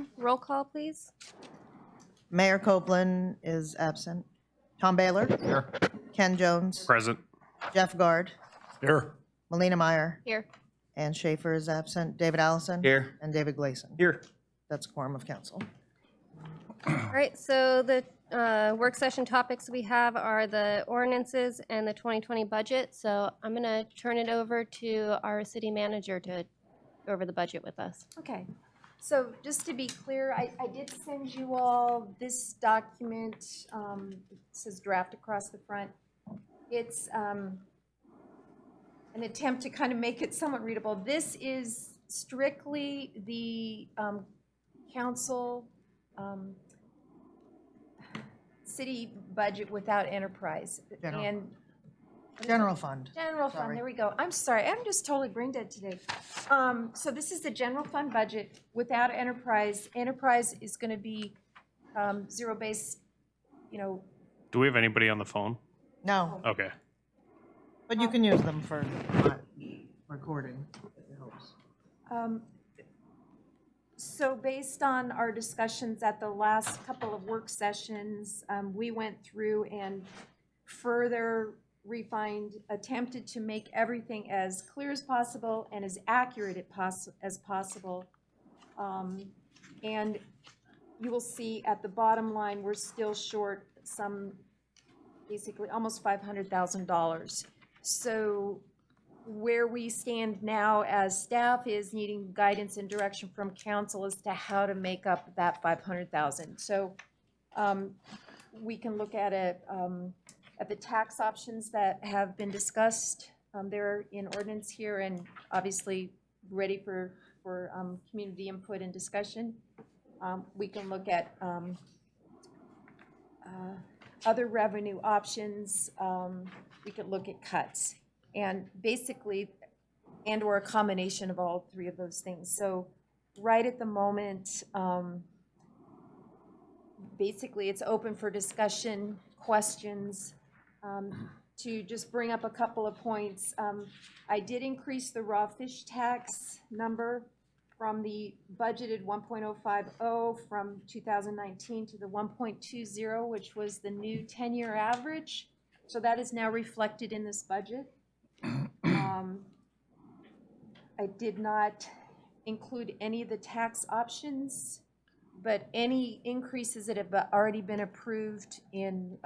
quorum. Roll call, please. Mayor Copeland is absent. Tom Baylor? Here. Ken Jones? Present. Jeff Guard? Here. Melina Meyer? Here. Ann Schaefer is absent. David Allison? Here. And David Gleason? Here. That's quorum of council. All right, so the work session topics we have are the ordinances and the 2020 budget. So I'm going to turn it over to our city manager to go over the budget with us. Okay, so just to be clear, I did send you all this document. It says draft across the front. It's an attempt to kind of make it somewhat readable. This is strictly the council city budget without enterprise. General. And General fund. General fund, Sorry. there we go. I'm sorry, I'm just totally brain dead today. So this is the general fund budget without enterprise. Enterprise is gonna be zero-based, you know, Do we have anybody on the phone? No, Okay. but you can use them for recording. It helps. So based on our discussions at the last couple of work sessions, we went through and further refined, attempted to make everything as clear as possible and as accurate as possible. And you will see at the bottom line, we're still short some, basically almost $500,000. So where we stand now as staff is needing guidance and direction from council as to how to make up that 500,000. So we can look at the tax options that have been discussed. They're in ordinance here and obviously ready for community input and discussion. We can look at other revenue options. We could look at cuts. And basically, and/or a combination of all three of those things. So right at the moment, basically it's open for discussion, questions. To just bring up a couple of points, I did increase the raw fish tax number from the budgeted 1.050 from 2019 to the 1.20, which was the new 10-year average. So that is now reflected in this budget. I did not include any of the tax options, but any increases that have already been approved in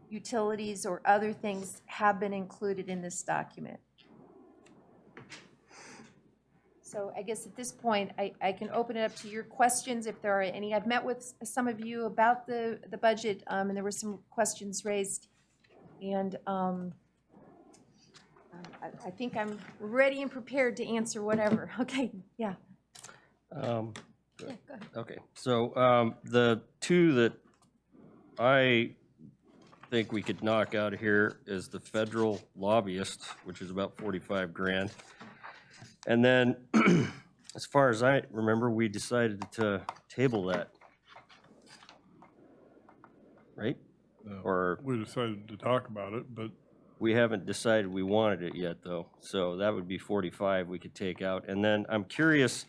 utilities or other things have been included in this document. So I guess at this point, I can open it up to your questions if there are any. I've met with some of you about the budget, and there were some questions raised. And I think I'm ready and prepared to answer whatever. Okay, yeah. Yeah, go ahead. Okay, so the two that I think we could knock out of here is the federal lobbyist, which is about 45 grand. And then, as far as I remember, we decided to table that. Right? Or We decided to talk about it, but we haven't decided we wanted it yet, though. So that would be 45 we could take out. And then I'm curious,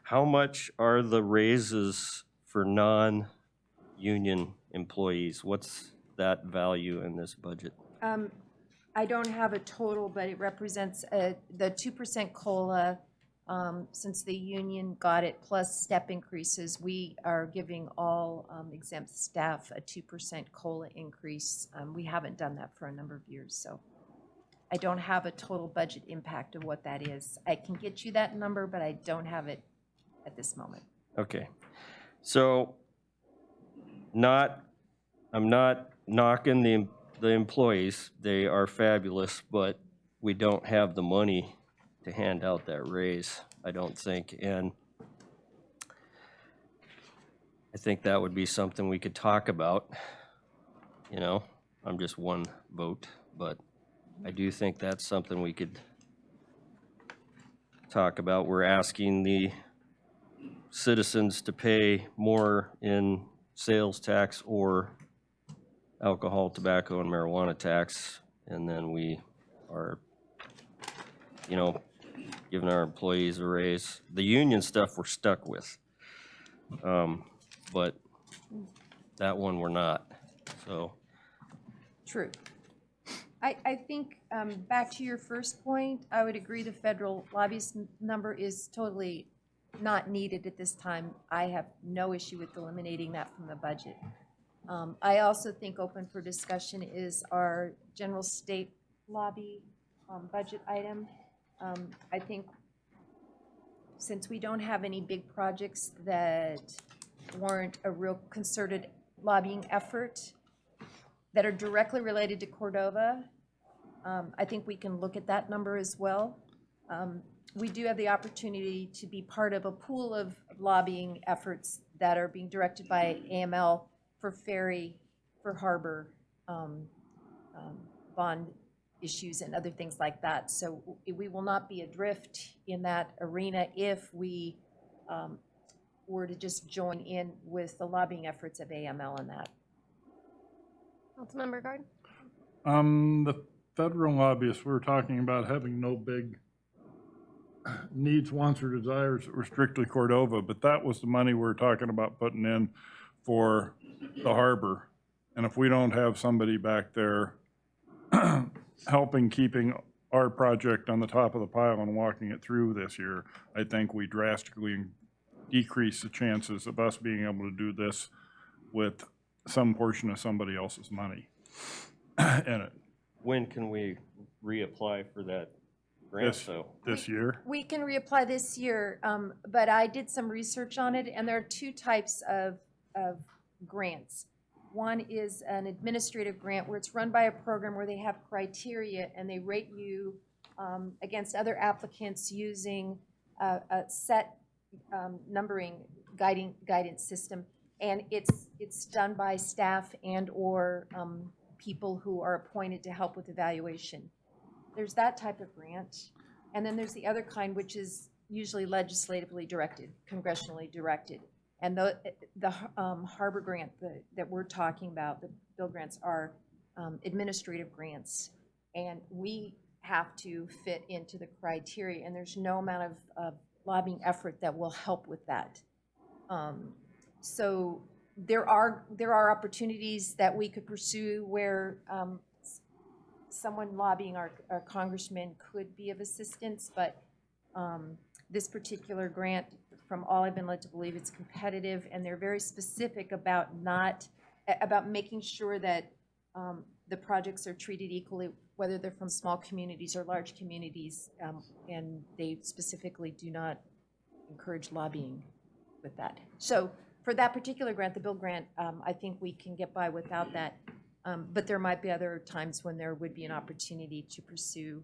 how much are the raises for non-union employees? What's that value in this budget? I don't have a total, but it represents the 2% COLA. Since the union got it, plus step increases, we are giving all exempt staff a 2% COLA increase. We haven't done that for a number of years, so I don't have a total budget impact of what that is. I can get you that number, but I don't have it at this moment. Okay, so I'm not knocking the employees. They are fabulous, but we don't have the money to hand out that raise, I don't think. And I think that would be something we could talk about. You know, I'm just one vote, but I do think that's something we could talk about. We're asking the citizens to pay more in sales tax or alcohol, tobacco, and marijuana tax, and then we are, you know, giving our employees a raise. The union stuff we're stuck with. But that one we're not, so. True. I think, back to your first point, I would agree the federal lobbyist number is totally not needed at this time. I have no issue with eliminating that from the budget. I also think open for discussion is our general state lobby budget item. I think since we don't have any big projects that warrant a real concerted lobbying effort that are directly related to Cordova, I think we can look at that number as well. We do have the opportunity to be part of a pool of lobbying efforts that are being directed by AML for ferry, for harbor, bond issues and other things like that. So we will not be adrift in that arena if we were to just join in with the lobbying efforts of AML in that. Councilmember Guard? the federal lobbyists, we were talking about having no big needs, wants, or desires that were strictly Cordova, but that was the money we were talking about putting in for the harbor. And if we don't have somebody back there helping keeping our project on the top of the pile and walking it through this year, I think we drastically decrease the chances of us being able to do this with some portion of somebody else's money in it. When can we reapply for that grant, This, though? this year? We can reapply this year, but I did some research on it, and there are two types of grants. One is an administrative grant where it's run by a program where they have criteria and they rate you against other applicants using a set numbering guidance system. And it's done by staff and/or people who are appointed to help with evaluation. There's that type of grant. And then there's the other kind, which is usually legislatively directed, congressionally directed. And the harbor grant that we're talking about, the bill grants, are administrative grants. And we have to fit into the criteria, and there's no amount of lobbying effort that will help with that. So there are opportunities that we could pursue where someone lobbying our congressman could be of assistance, but this particular grant, from all I've been led to believe, it's competitive, and they're very specific about making sure that the projects are treated equally, whether they're from small communities or large communities, and they specifically do not encourage lobbying with that. So for that particular grant, the bill grant, I think we can get by without that. But there might be other times when there would be an opportunity to pursue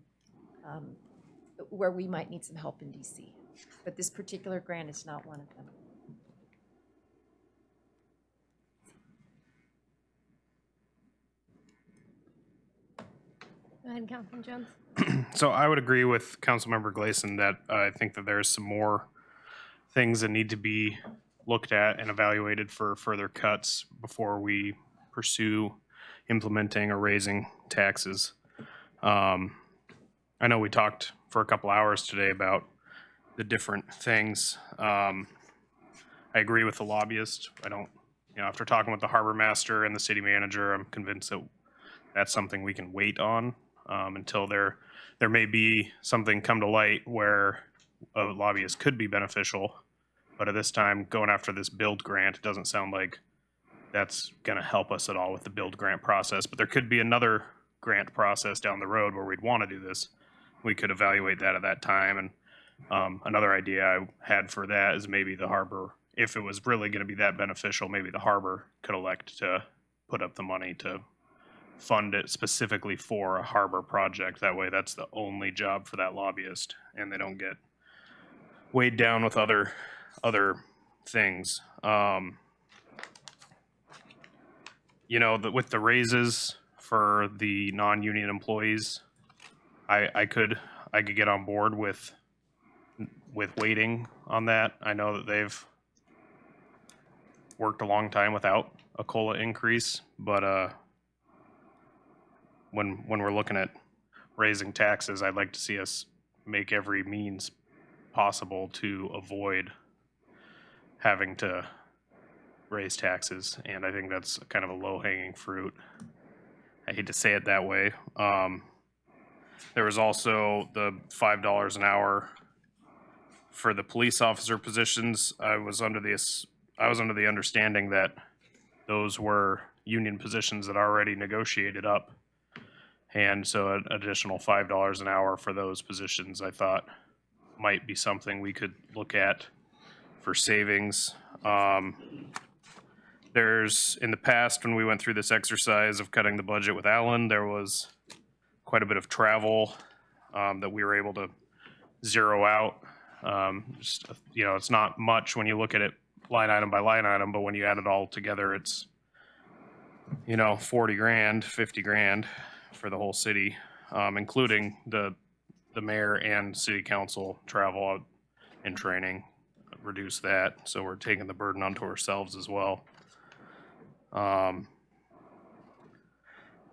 where we might need some help in DC. But this particular grant is not one of them. Go ahead, Councilman Jones. So I would agree with Councilmember Gleason that I think that there's some more things that need to be looked at and evaluated for further cuts before we pursue implementing or raising taxes. I know we talked for a couple hours today about the different things. I agree with the lobbyist. I don't, after talking with the harbor master and the city manager, I'm convinced that that's something we can wait on until there may be something come to light where a lobbyist could be beneficial. But at this time, going after this build grant, it doesn't sound like that's going to help us at all with the build grant process. But there could be another grant process down the road where we'd want to do this. We could evaluate that at that time. And another idea I had for that is maybe the harbor, if it was really going to be that beneficial, maybe the harbor could elect to put up the money to fund it specifically for a harbor project. That way, that's the only job for that lobbyist, and they don't get weighed down with other things. With the raises for the non-union employees, I could get on board with waiting on that. I know that they've worked a long time without a COLA increase, but when we're looking at raising taxes, I'd like to see us make every means possible to avoid having to raise taxes, and I think that's kind of a low-hanging fruit. I hate to say it that way. There was also the $5 an hour for the police officer positions. I was under the understanding that those were union positions that already negotiated up. And so an additional $5 an hour for those positions, I thought might be something we could look at for savings. There's, in the past, when we went through this exercise of cutting the budget with Alan, there was quite a bit of travel that we were able to zero out. It's not much when you look at it line item by line item, but when you add it all together, it's, 40 grand, 50 grand for the whole city, including the mayor and city council travel and training, reduce that. So we're taking the burden onto ourselves as well.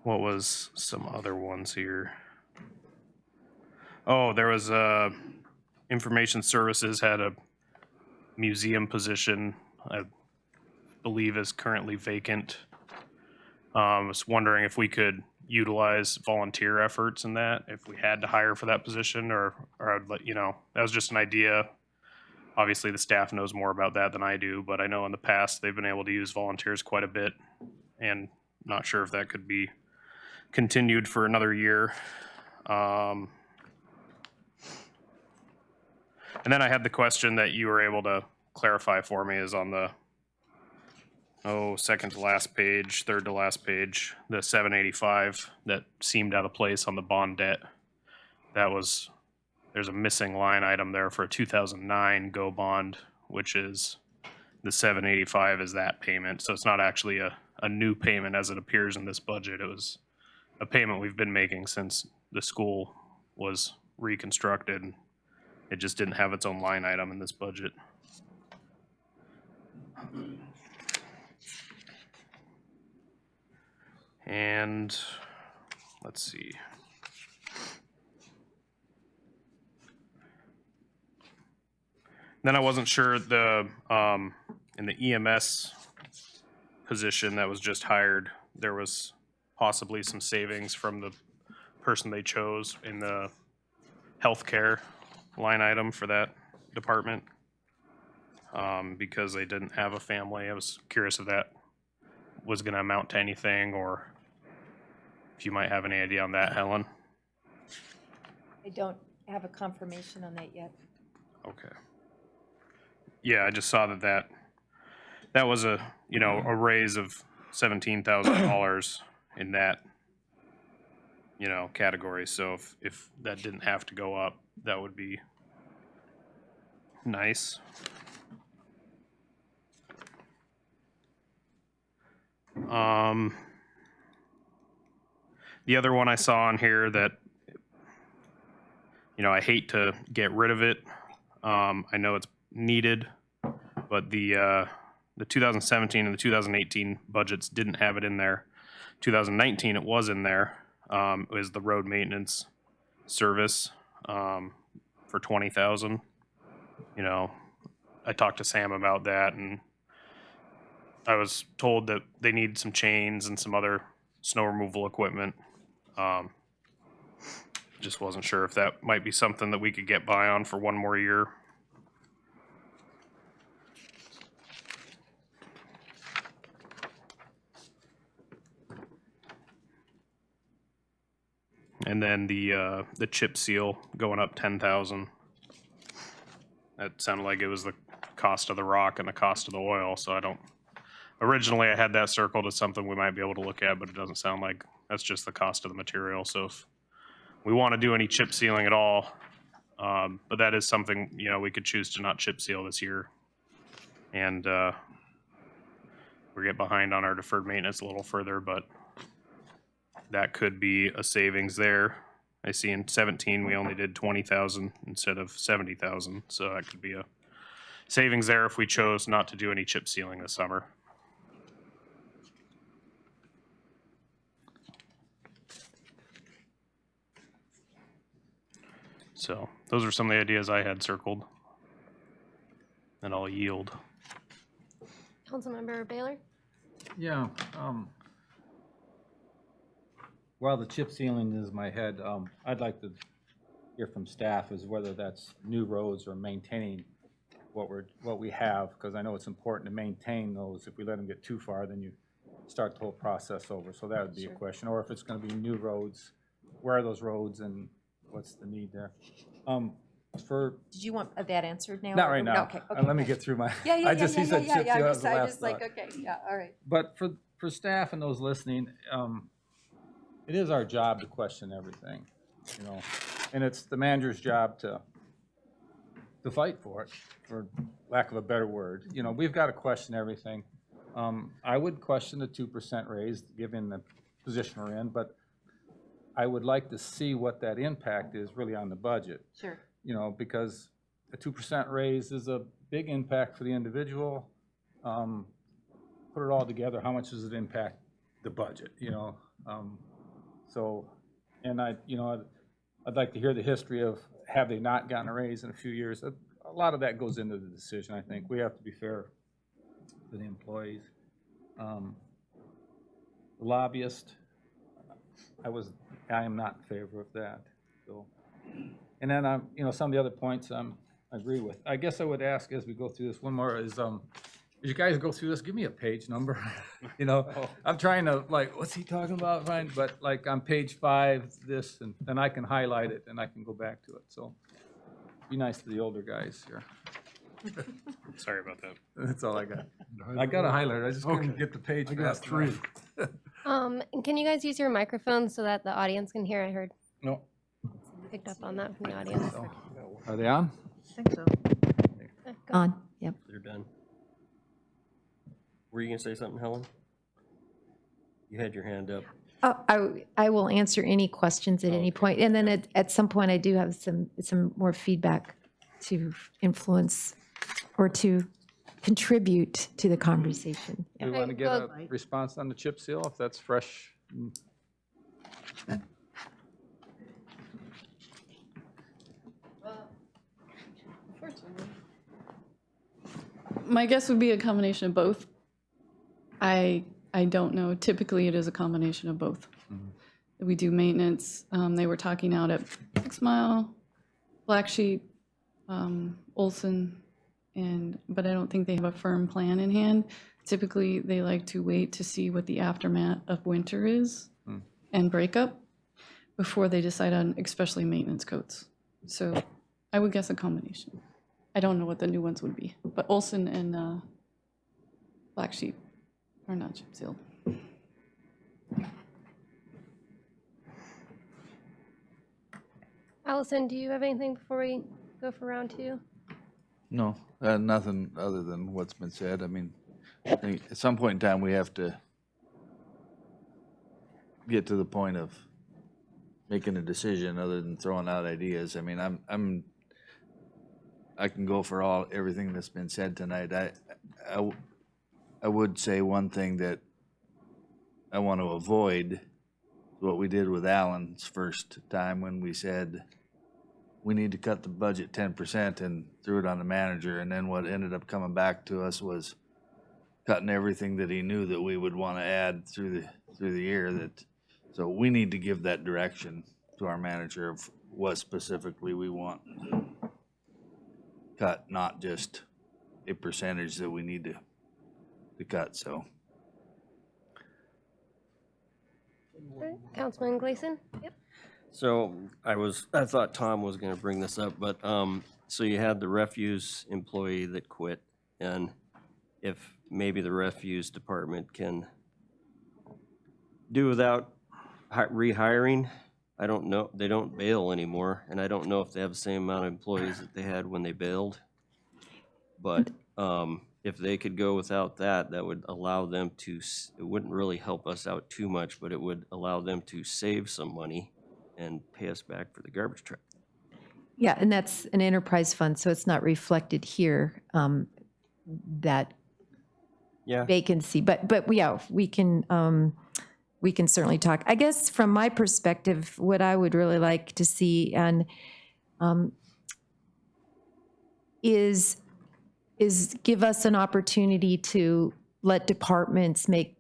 What was some other ones here? Oh, there was information services had a museum position, I believe is currently vacant. I was wondering if we could utilize volunteer efforts in that, if we had to hire for that position, or I'd let, that was just an idea. Obviously, the staff knows more about that than I do, but I know in the past they've been able to use volunteers quite a bit, and not sure if that could be continued for another year. And then I had the question that you were able to clarify for me is on the, second to last page, third to last page, the 785 that seemed out of place on the bond debt. There's a missing line item there for a 2009 GO bond, which is the 785 is that payment. So it's not actually a new payment as it appears in this budget. It was a payment we've been making since the school was reconstructed. It just didn't have its own line item in this budget. And let's see. Then I wasn't sure in the EMS position that was just hired, there was possibly some savings from the person they chose in the healthcare line item for that department, because they didn't have a family. I was curious if that was going to amount to anything, or if you might have any idea on that, Helen. I don't have a confirmation on that yet. Okay. Yeah, I just saw that was a raise of $17,000 in that category. So if that didn't have to go up, that would be nice. The other one I saw on here that I hate to get rid of it. I know it's needed, but the 2017 and the 2018 budgets didn't have it in there. 2019 it was in there. It was the road maintenance service for $20,000. I talked to Sam about that, and I was told that they need some chains and some other snow removal equipment. Just wasn't sure if that might be something that we could get by on for one more year. And then the chip seal going up 10,000. That sounded like it was the cost of the rock and the cost of the oil. So originally I had that circled as something we might be able to look at, but it doesn't sound like that's just the cost of the material. So if we want to do any chip sealing at all, but that is something, we could choose to not chip seal this year. And we get behind on our deferred maintenance a little further, but that could be a savings there. I see in 17 we only did 20,000 instead of 70,000, so that could be a savings there if we chose not to do any chip sealing this summer. So those are some of the ideas I had circled, and I'll yield. Councilmember Baylor? Yeah, while the chip sealing is in my head, I'd like to hear from staff is whether that's new roads or maintaining what we have, because I know it's important to maintain those. If we let them get too far, then you start the whole process over, so that would be a question. Or if it's gonna be new roads, where are those roads and what's the need there? Did you want that answered now? Not or- right now. Okay, Let me okay. get through my, Yeah, yeah, I yeah, just, yeah, he said yeah, chip yeah, seal, yeah. that was the I'm last just like, thought. okay, yeah, all right. But for staff and those listening, it is our job to question everything, you know? And it's the manager's job to fight for it, for lack of a better word. You know, we've got to question everything. I would question the 2% raise, given the position we're in, but I would like to see what that impact is really on the budget. Sure. You know, because a 2% raise is a big impact for the individual. Put it all together, how much does it impact the budget, you know? So, and I'd like to hear the history of, have they not gotten a raise in a few years? A lot of that goes into the decision, I think. We have to be fair to the employees. The lobbyist, I am not in favor of that, so. And then, some of the other points, I agree with. I guess I would ask as we go through this, one more is, as you guys go through this, give me a page number. I'm trying to, like, what's he talking about, Ryan? But like on page 5, this, and then I can highlight it and I can go back to it, so. Be nice to the older guys here. Sorry about that. That's all I got. I got a highlighter, I just couldn't Okay. get the page I got fast 3. enough. And can you guys use your microphone so that the audience can hear? I heard, No. picked up on that from the audience. Are they on? I think so. Go. On, yep. They're done. Were you gonna say something, Helen? You had your hand up. I will answer any questions at any point, and then at some point, I do have some more feedback to influence or to contribute to the conversation. We want to get a response on the chip seal, if that's fresh. My guess would be a combination of both. I don't know. Typically, it is a combination of both. We do maintenance. They were talking out at 6 Mile, Black Sheep, Olson, but I don't think they have a firm plan in hand. Typically, they like to wait to see what the aftermath of winter is and breakup before they decide on especially maintenance coats. So I would guess a combination. I don't know what the new ones would be, but Olson and Black Sheep are not chip sealed. Allison, do you have anything before we go for round 2? No, nothing other than what's been said. I mean, I think at some point in time, we have to get to the point of making a decision other than throwing out ideas. I mean, I can go for everything that's been said tonight. I would say one thing that I want to avoid, what we did with Alan's first time when we said, we need to cut the budget 10% and threw it on the manager. And then what ended up coming back to us was cutting everything that he knew that we would want to add through the year. So we need to give that direction to our manager of what specifically we want cut, not just a percentage that we need to cut, so. Councilman Gleason? Yep. So I thought Tom was gonna bring this up, but, so you had the refuse employee that quit, and if maybe the refuse department can do without rehiring, I don't know, they don't bail anymore, and I don't know if they have the same amount of employees that they had when they bailed. But, if they could go without that, that would allow them to, it wouldn't really help us out too much, but it would allow them to save some money and pay us back for the garbage truck. Yeah, and that's an enterprise fund, so it's not reflected here, that Yeah. vacancy. But yeah, we can certainly talk. I guess from my perspective, what I would really like to see is is give us an opportunity to let departments make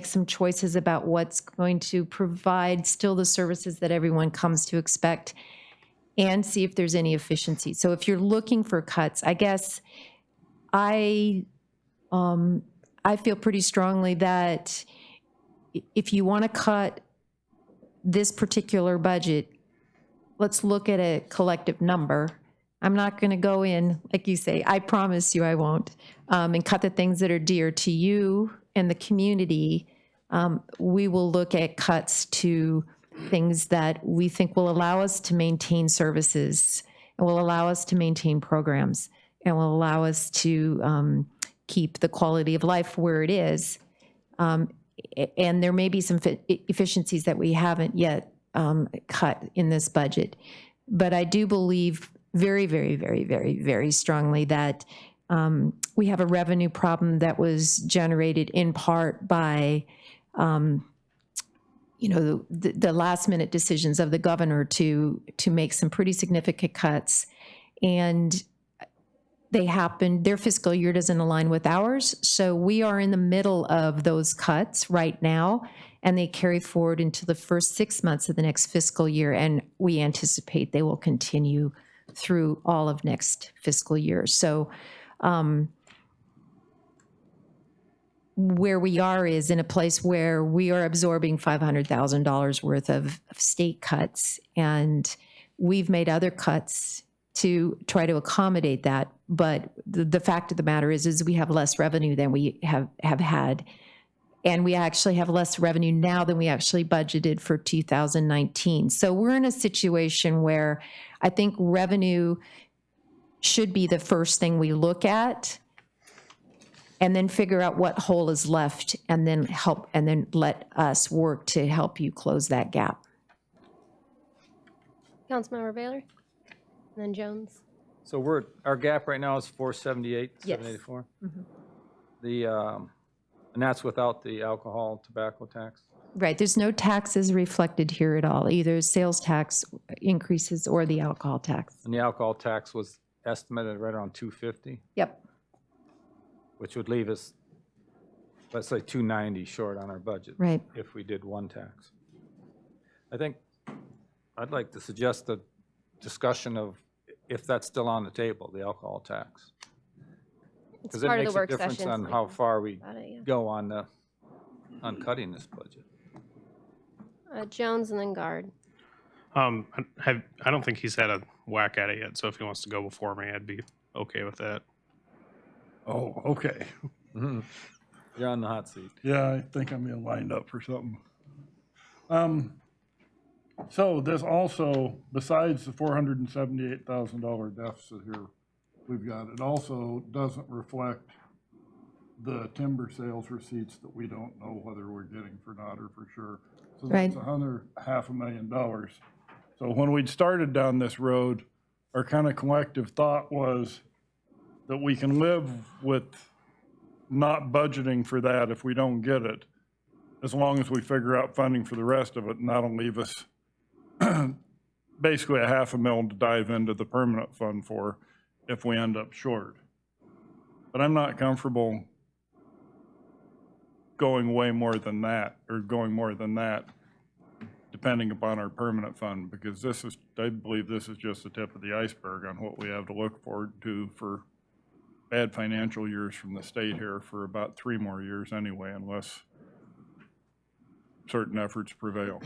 some choices about what's going to provide still the services that everyone comes to expect, and see if there's any efficiency. So if you're looking for cuts, I guess I feel pretty strongly that if you want to cut this particular budget, let's look at a collective number. I'm not going to go in, like you say, I promise you I won't, and cut the things that are dear to you and the community. We will look at cuts to things that we think will allow us to maintain services, and will allow us to maintain programs, and will allow us to keep the quality of life where it is. And there may be some efficiencies that we haven't yet cut in this budget. But I do believe very, very, very, very, very strongly that we have a revenue problem that was generated in part by the last minute decisions of the governor to make some pretty significant cuts. And they happened, their fiscal year doesn't align with ours. So we are in the middle of those cuts right now, and they carry forward into the first 6 months of the next fiscal year. And we anticipate they will continue through all of next fiscal year. So where we are is in a place where we are absorbing $500,000 worth of state cuts, and we've made other cuts to try to accommodate that. But the fact of the matter is we have less revenue than we have had. And we actually have less revenue now than we actually budgeted for 2019. So we're in a situation where I think revenue should be the first thing we look at, and then figure out what hole is left, and then let us work to help you close that gap. Councilmember Baylor? And then Jones? So our gap right now is 478, Yes. 784? And that's without the alcohol, tobacco tax? Right, there's no taxes reflected here at all, either sales tax increases or the alcohol tax. And the alcohol tax was estimated right around 250, Yep. which would leave us, let's say, 290 short on our budget. Right. If we did one tax. I think I'd like to suggest a discussion of if that's still on the table, the alcohol tax. It's Because it part of makes the a work difference session. on so how we can far we talk about it, yeah. go on cutting this budget. Jones and then Guard. I don't think he's had a whack at it yet, so if he wants to go before me, I'd be okay with that. Oh, okay. You're on the hot seat. Yeah, I think I'm being lined up for something. So this also, besides the $478,000 deficit here we've got, it also doesn't reflect the timber sales receipts that we don't know whether we're getting for not or for sure. So that's Right. $500,000. So when we started down this road, our kind of collective thought was that we can live with not budgeting for that if we don't get it, as long as we figure out funding for the rest of it, and that'll leave us basically $500,000 to dive into the permanent fund for if we end up short. But I'm not comfortable going way more than that, or going more than that, depending upon our permanent fund, because I believe this is just the tip of the iceberg on what we have to look forward to for bad financial years from the state here for about 3 more years anyway, unless certain efforts prevail.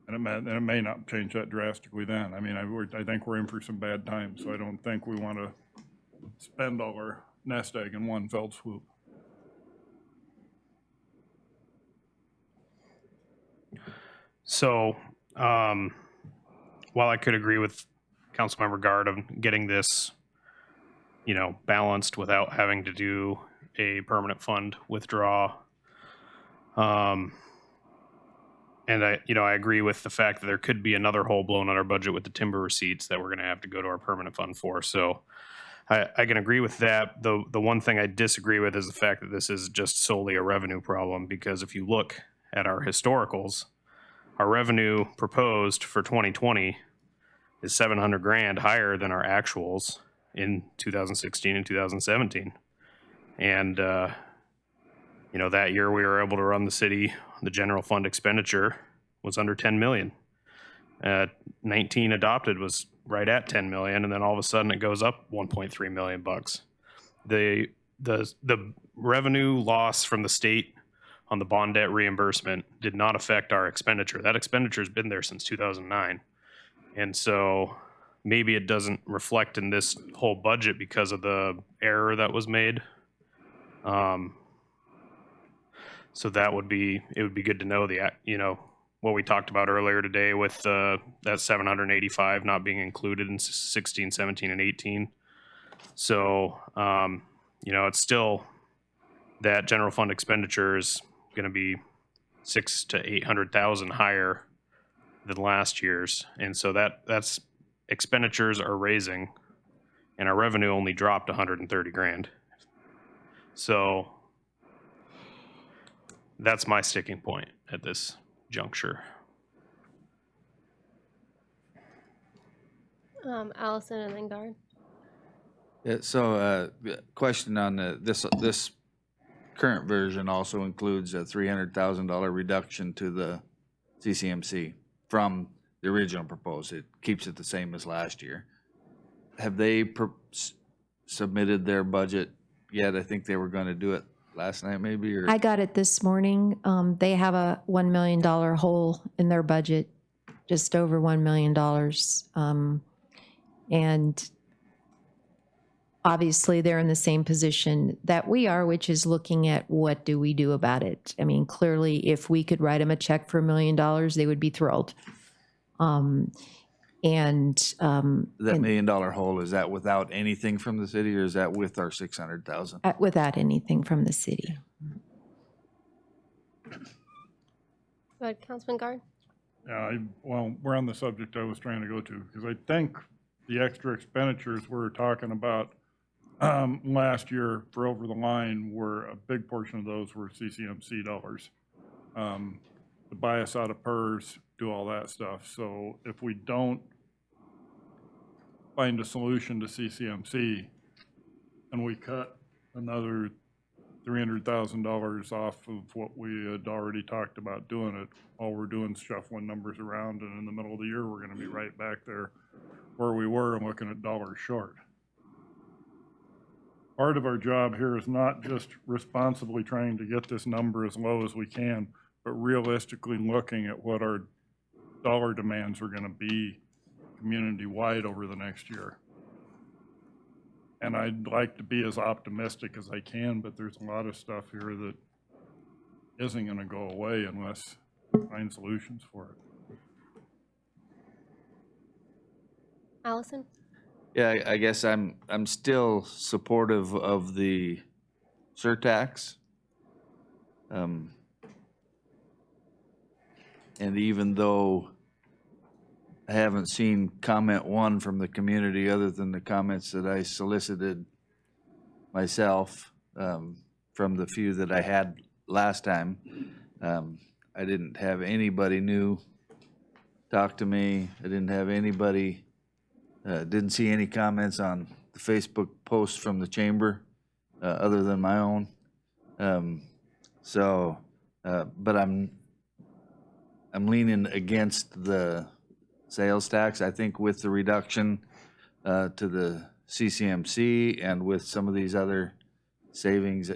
And it may not change that drastically then. I mean, I think we're in for some bad times, so I don't think we want to spend all our nest egg in one fell swoop. So, while I could agree with Councilmember Guard of getting this, balanced without having to do a permanent fund withdrawal, and I agree with the fact that there could be another hole blown on our budget with the timber receipts that we're going to have to go to our permanent fund for. So I can agree with that. The one thing I disagree with is the fact that this is just solely a revenue problem, because if you look at our historicals, our revenue proposed for 2020 is $700,000 higher than our actuals, in 2016 and 2017. And, you know, that year we were able to run the city, the general fund expenditure was under 10 million. 19 adopted was right at 10 million, and then all of a sudden it goes up 1.3 million bucks. The revenue loss from the state on the bond debt reimbursement did not affect our expenditure. That expenditure has been there since 2009. And so maybe it doesn't reflect in this whole budget because of the error that was made. So it would be good to know you know, what we talked about earlier today with that 785 not being included in 16, 17, and 18. So, you know, it's still, that general fund expenditure is going to be 600,000 to 800,000 higher than last year's, and so that's expenditures are raising, and our revenue only dropped 130 grand. So that's my sticking point at this juncture. Allison and then Guard. Yeah, so, question on this current version also includes a $300,000 reduction to the CCMC from the original proposal. It keeps it the same as last year. Have they submitted their budget yet? I think they were gonna do it last night maybe, or? I got it this morning. They have a $1 million hole in their budget, just over $1 million. And obviously, they're in the same position that we are, which is looking at what do we do about it. I mean, clearly, if we could write them a check for $1 million, they would be thrilled. That $1 million hole, is that without anything from the city, or is that with our 600,000? Without anything from the city. Go ahead, Councilman Guard. Yeah, well, we're on the subject I was trying to go to, because I think the extra expenditures we're talking about last year for over the line were, a big portion of those were CCMC dollars. To buy us out of PERS, do all that stuff. So if we don't find a solution to CCMC and we cut another $300,000 off of what we had already talked about doing it, all we're doing is shuffling numbers around, and in the middle of the year, we're gonna be right back there where we were and looking at dollars short. Part of our job here is not just responsibly trying to get this number as low as we can, but realistically looking at what our dollar demands are gonna be community-wide over the next year. And I'd like to be as optimistic as I can, but there's a lot of stuff here that isn't gonna go away unless we find solutions for it. Allison? Yeah, I guess I'm still supportive of the surtax. And even though I haven't seen comment one from the community, other than the comments that I solicited myself, from the few that I had last time, I didn't have anybody new talk to me. I didn't have anybody, didn't see any comments on the Facebook post from the chamber, other than my own. But I'm leaning against the sales tax. I think with the reduction to the CCMC and with some of these other savings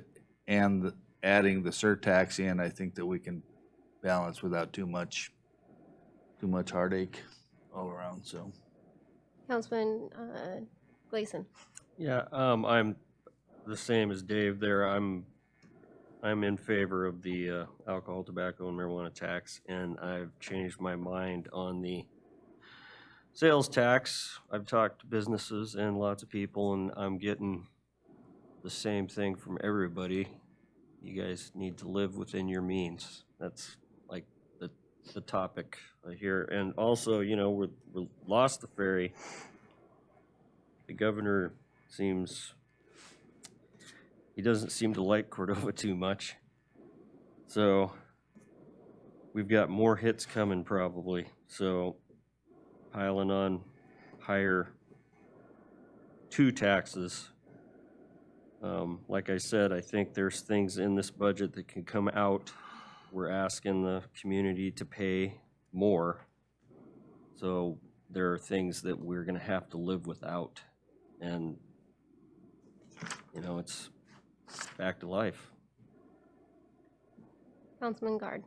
and adding the surtax in, I think that we can balance without too much heartache all around, so. Councilman Gleason. Yeah, I'm the same as Dave there. I'm in favor of the alcohol, tobacco, and marijuana tax, and I've changed my mind on the sales tax. I've talked to businesses and lots of people, and I'm getting the same thing from everybody. You guys need to live within your means. That's like the topic here. And also, you know, we're lost the ferry. The governor he doesn't seem to like Cordova too much. So we've got more hits coming probably. So piling on higher two taxes. Like I said, I think there's things in this budget that can come out. We're asking the community to pay more. So there are things that we're gonna have to live without. And, you know, it's back to life. Councilman Guard.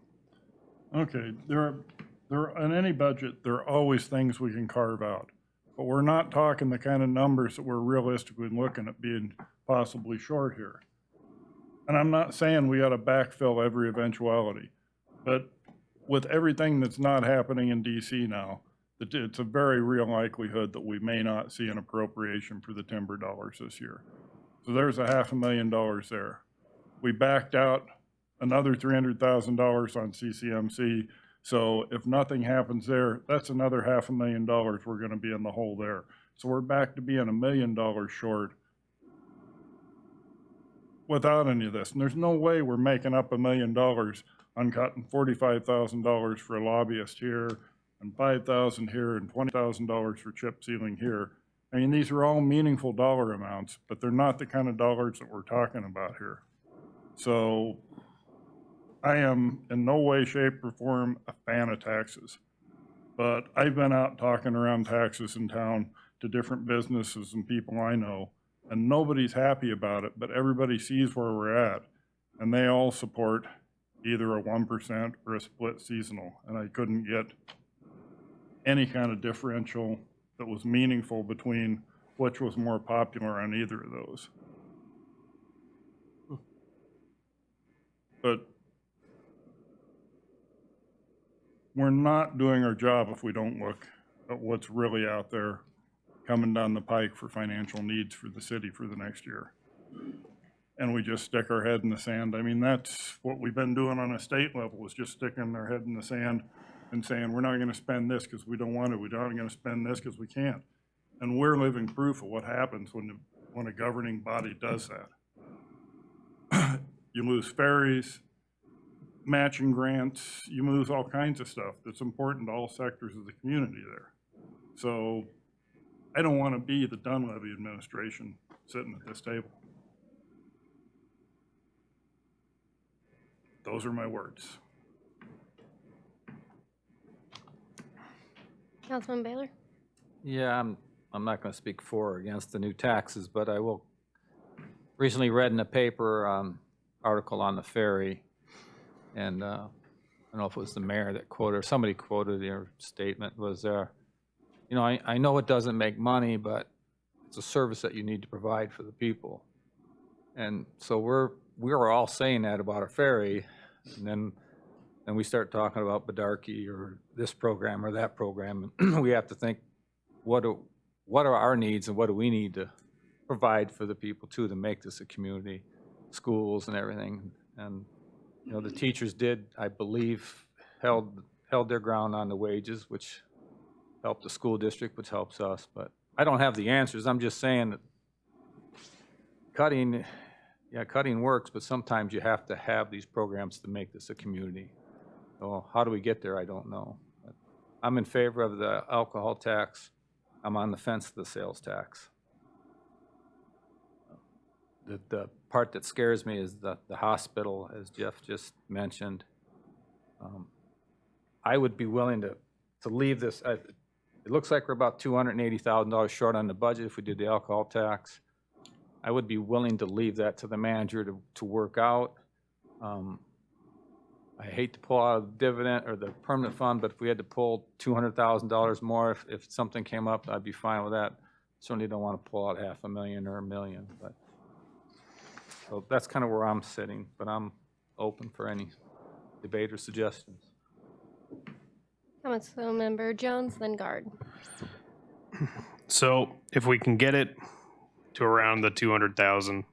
Okay, in any budget, there are always things we can carve out. But we're not talking the kind of numbers that we're realistically looking at being possibly short here. And I'm not saying we ought to backfill every eventuality, but with everything that's not happening in DC now, it's a very real likelihood that we may not see an appropriation for the timber dollars this year. So there's $500,000 there. We backed out another $300,000 on CCMC. So if nothing happens there, that's another $500,000 we're going to be in the hole there. So we're back to being $1 million short without any of this. And there's no way we're making up $1 million on cutting $45,000 for a lobbyist here and $5,000 here and $20,000 for chip sealing here. I mean, these are all meaningful dollar amounts, but they're not the kind of dollars that we're talking about here. So I am in no way, shape, or form a fan of taxes. But I've been out talking around taxes in town to different businesses and people I know, and nobody's happy about it, but everybody sees where we're at, and they all support either a 1% or a split seasonal. And I couldn't get any kind of differential that was meaningful between which was more popular on either of those. But we're not doing our job if we don't look at what's really out there coming down the pike for financial needs for the city for the next year. And we just stick our head in the sand. I mean, that's what we've been doing on a state level, is just sticking our head in the sand and saying, we're not going to spend this because we don't want to. We're not going to spend this because we can't. And we're living proof of what happens when a governing body does that. You lose ferries, matching grants, you lose all kinds of stuff that's important to all sectors of the community there. So I don't want to be the Dunleavy administration sitting at this table. Those are my words. Councilman Baylor? Yeah, I'm not going to speak for or against the new taxes, but I will. Recently read in a paper article on the ferry, and I don't know if it was the mayor that quoted, or somebody quoted their statement, was you know, I know it doesn't make money, but it's a service that you need to provide for the people. And so we're all saying that about our ferry, and then we start talking about Bedarkey or this program or that program, and we have to think, what are our needs and what do we need to provide for the people too, to make this a community, schools and everything. And you know, the teachers did, I believe, held their ground on the wages, which helped the school district, which helps us. But I don't have the answers. I'm just saying that cutting works, but sometimes you have to have these programs to make this a community. So how do we get there? I don't know. But I'm in favor of the alcohol tax. I'm on the fence of the sales tax. The part that scares me is the hospital, as Jeff just mentioned. I would be willing to leave this. It looks like we're about $280,000 short on the budget if we did the alcohol tax. I would be willing to leave that to the manager to work out. I hate to pull out of the dividend or the permanent fund, but if we had to pull $200,000 more, if something came up, I'd be fine with that. Certainly don't want to pull out $500,000 or $1 million, but so that's kind of where I'm sitting, but I'm open for any debate or suggestions. Councilmember Jones, then Guard. So if we can get it to around the 200,000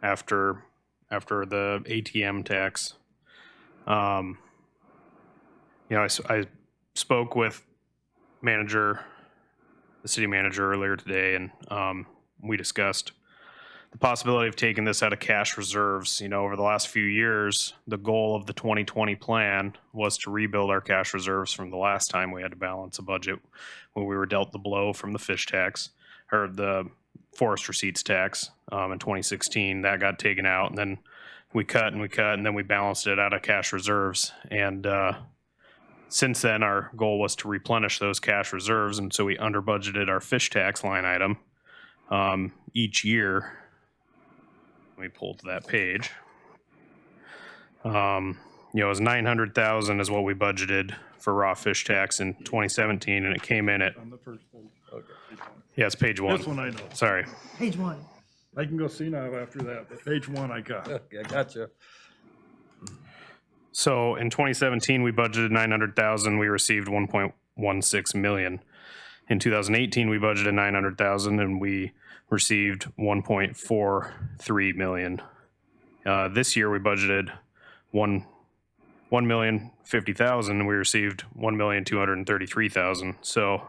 after the ATM tax, you know, I spoke with the city manager earlier today, and we discussed the possibility of taking this out of cash reserves. You know, over the last few years, the goal of the 2020 plan was to rebuild our cash reserves from the last time we had to balance a budget when we were dealt the blow from the fish tax, or the forest receipts tax in 2016. That got taken out, and then we cut and we cut, and then we balanced it out of cash reserves. And since then, our goal was to replenish those cash reserves, and so we under budgeted our fish tax line item each year. Let me pull to that page. You know, it was 900,000 is what we budgeted for raw fish tax in 2017, and it came in at, On the first page. yeah, it's page one. This one I know. Sorry. Page 1. I can go see now after that, but page 1 I got. Okay, I gotcha. So in 2017, we budgeted 900,000. We received 1.16 million. In 2018, we budgeted 900,000 and we received 1.43 million. This year, we budgeted 1,050,000 and we received 1,233,000. So,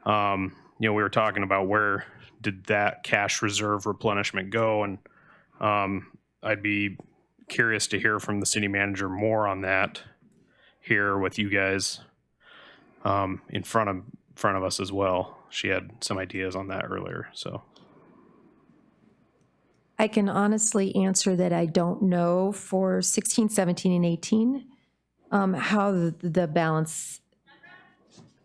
you know, we were talking about where did that cash reserve replenishment go, and I'd be curious to hear from the city manager more on that here with you guys in front of us as well. She had some ideas on that earlier, so. I can honestly answer that I don't know for 16, 17, and 18, how the balance,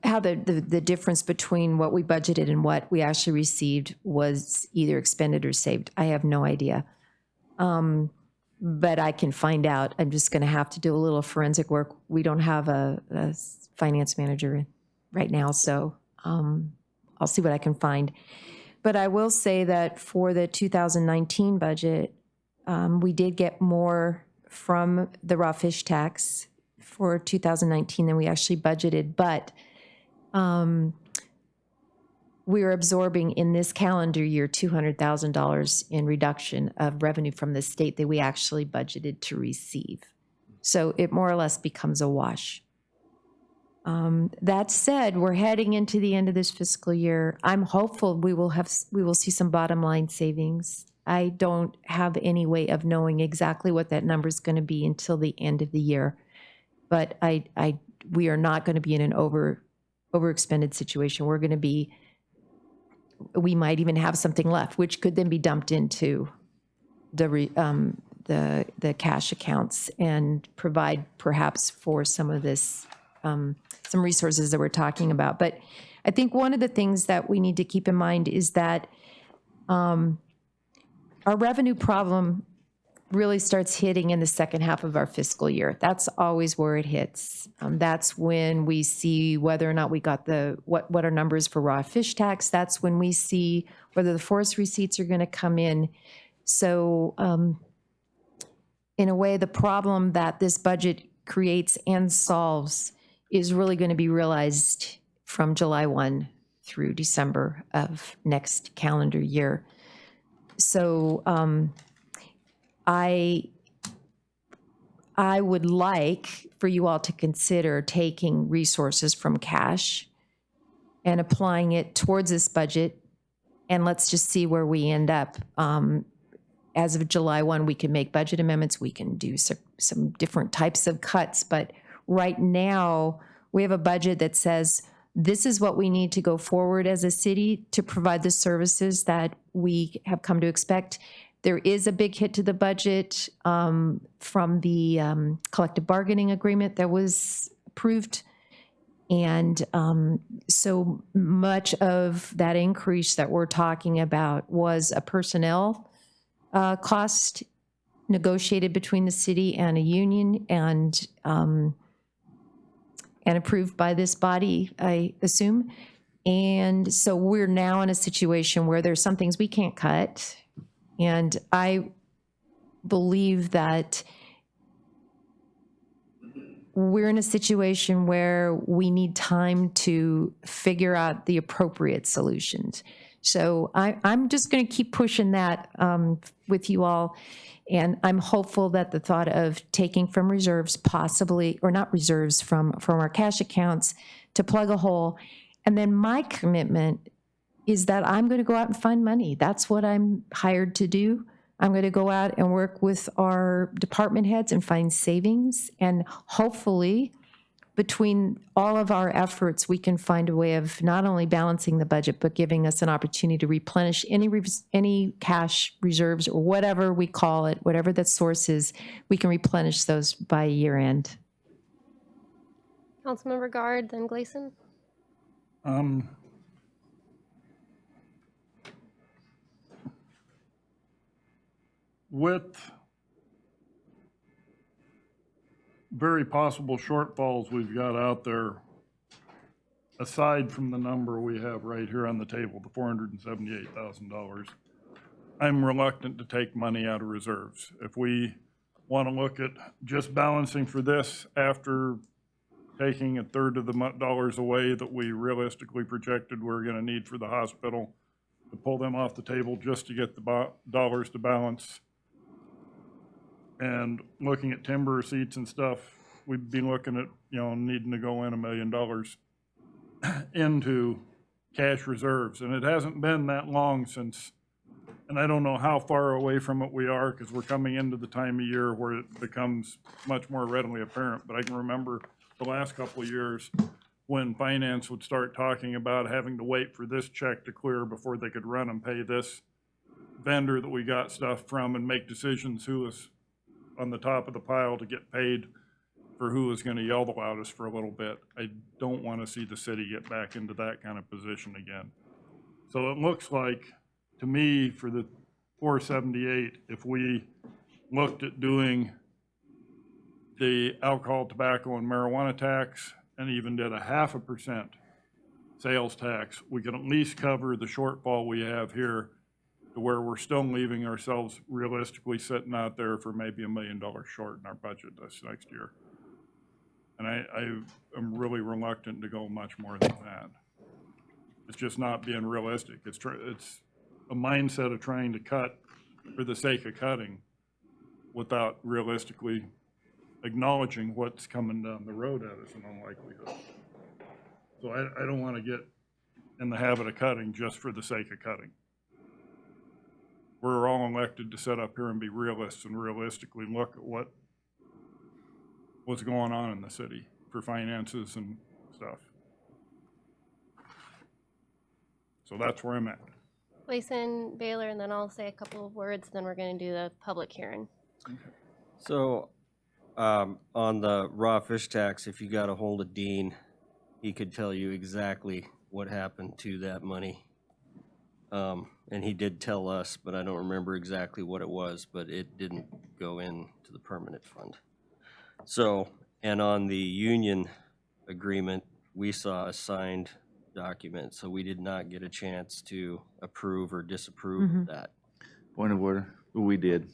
how the difference between what we budgeted and what we actually received was either expended or saved. I have no idea. But I can find out. I'm just going to have to do a little forensic work. We don't have a finance manager right now, so I'll see what I can find. But I will say that for the 2019 budget, we did get more from the raw fish tax for 2019 than we actually budgeted, but we are absorbing in this calendar year $200,000 in reduction of revenue from the state that we actually budgeted to receive. So it more or less becomes a wash. That said, we're heading into the end of this fiscal year. I'm hopeful we will see some bottom line savings. I don't have any way of knowing exactly what that number is going to be until the end of the year. But we are not going to be in an overexpended situation. We're going to be, we might even have something left, which could then be dumped into the cash accounts and provide perhaps for some of this, some resources that we're talking about. But I think one of the things that we need to keep in mind is that our revenue problem really starts hitting in the second half of our fiscal year. That's always where it hits. That's when we see whether or not we got what our numbers for raw fish tax. That's when we see whether the forest receipts are going to come in. So in a way, the problem that this budget creates and solves is really going to be realized from July 1 through December of next calendar year. So I would like for you all to consider taking resources from cash and applying it towards this budget, and let's just see where we end up. As of July 1, we can make budget amendments, we can do some different types of cuts, but right now, we have a budget that says this is what we need to go forward as a city to provide the services that we have come to expect. There is a big hit to the budget from the collective bargaining agreement that was approved. And so much of that increase that we're talking about was a personnel cost negotiated between the city and a union and approved by this body, I assume. And so we're now in a situation where there's some things we can't cut. And I believe that we're in a situation where we need time to figure out the appropriate solutions. So I'm just going to keep pushing that with you all. And I'm hopeful that the thought of taking from reserves possibly, or not reserves, from our cash accounts to plug a hole. And then my commitment is that I'm going to go out and find money. That's what I'm hired to do. I'm going to go out and work with our department heads and find savings. And hopefully between all of our efforts, we can find a way of not only balancing the budget, but giving us an opportunity to replenish any cash reserves or whatever we call it, whatever that source is, we can replenish those by year end. Councilmember Guard, then Gleason. With very possible shortfalls we've got out there, aside from the number we have right here on the table, the $478,000, I'm reluctant to take money out of reserves. If we want to look at just balancing for this after taking a third of the dollars away that we realistically projected we're going to need for the hospital, to pull them off the table just to get the dollars to balance, and looking at timber receipts and stuff, we'd be looking at, needing to go in $1 million into cash reserves. And it hasn't been that long since, and I don't know how far away from it we are, because we're coming into the time of year where it becomes much more readily apparent. But I can remember the last couple of years when finance would start talking about having to wait for this check to clear before they could run and pay this vendor that we got stuff from and make decisions who was on the top of the pile to get paid for who was going to yell the loudest for a little bit. I don't want to see the city get back into that kind of position again. So it looks like, to me, for the 478, if we looked at doing the alcohol, tobacco, and marijuana tax, and even did a 0.5% sales tax, we could at least cover the shortfall we have here, to where we're still leaving ourselves realistically sitting out there for maybe $1 million short in our budget this next year. And I am really reluctant to go much more than that. It's just not being realistic. It's a mindset of trying to cut for the sake of cutting without realistically acknowledging what's coming down the road at us in all likelihood. So I don't want to get in the habit of cutting just for the sake of cutting. We're all elected to sit up here and be realists and realistically look at what's going on in the city for finances and stuff. So that's where I'm at. Gleason, Baylor, and then I'll say a couple of words, then we're going to do the public hearing. So, on the raw fish tax, if you got a hold of Dean, he could tell you exactly what happened to that money. And he did tell us, but I don't remember exactly what it was, but it didn't go into the permanent fund. So, and on the union agreement, we saw a signed document, so we did not get a chance to approve or disapprove of that. Point of order, we did.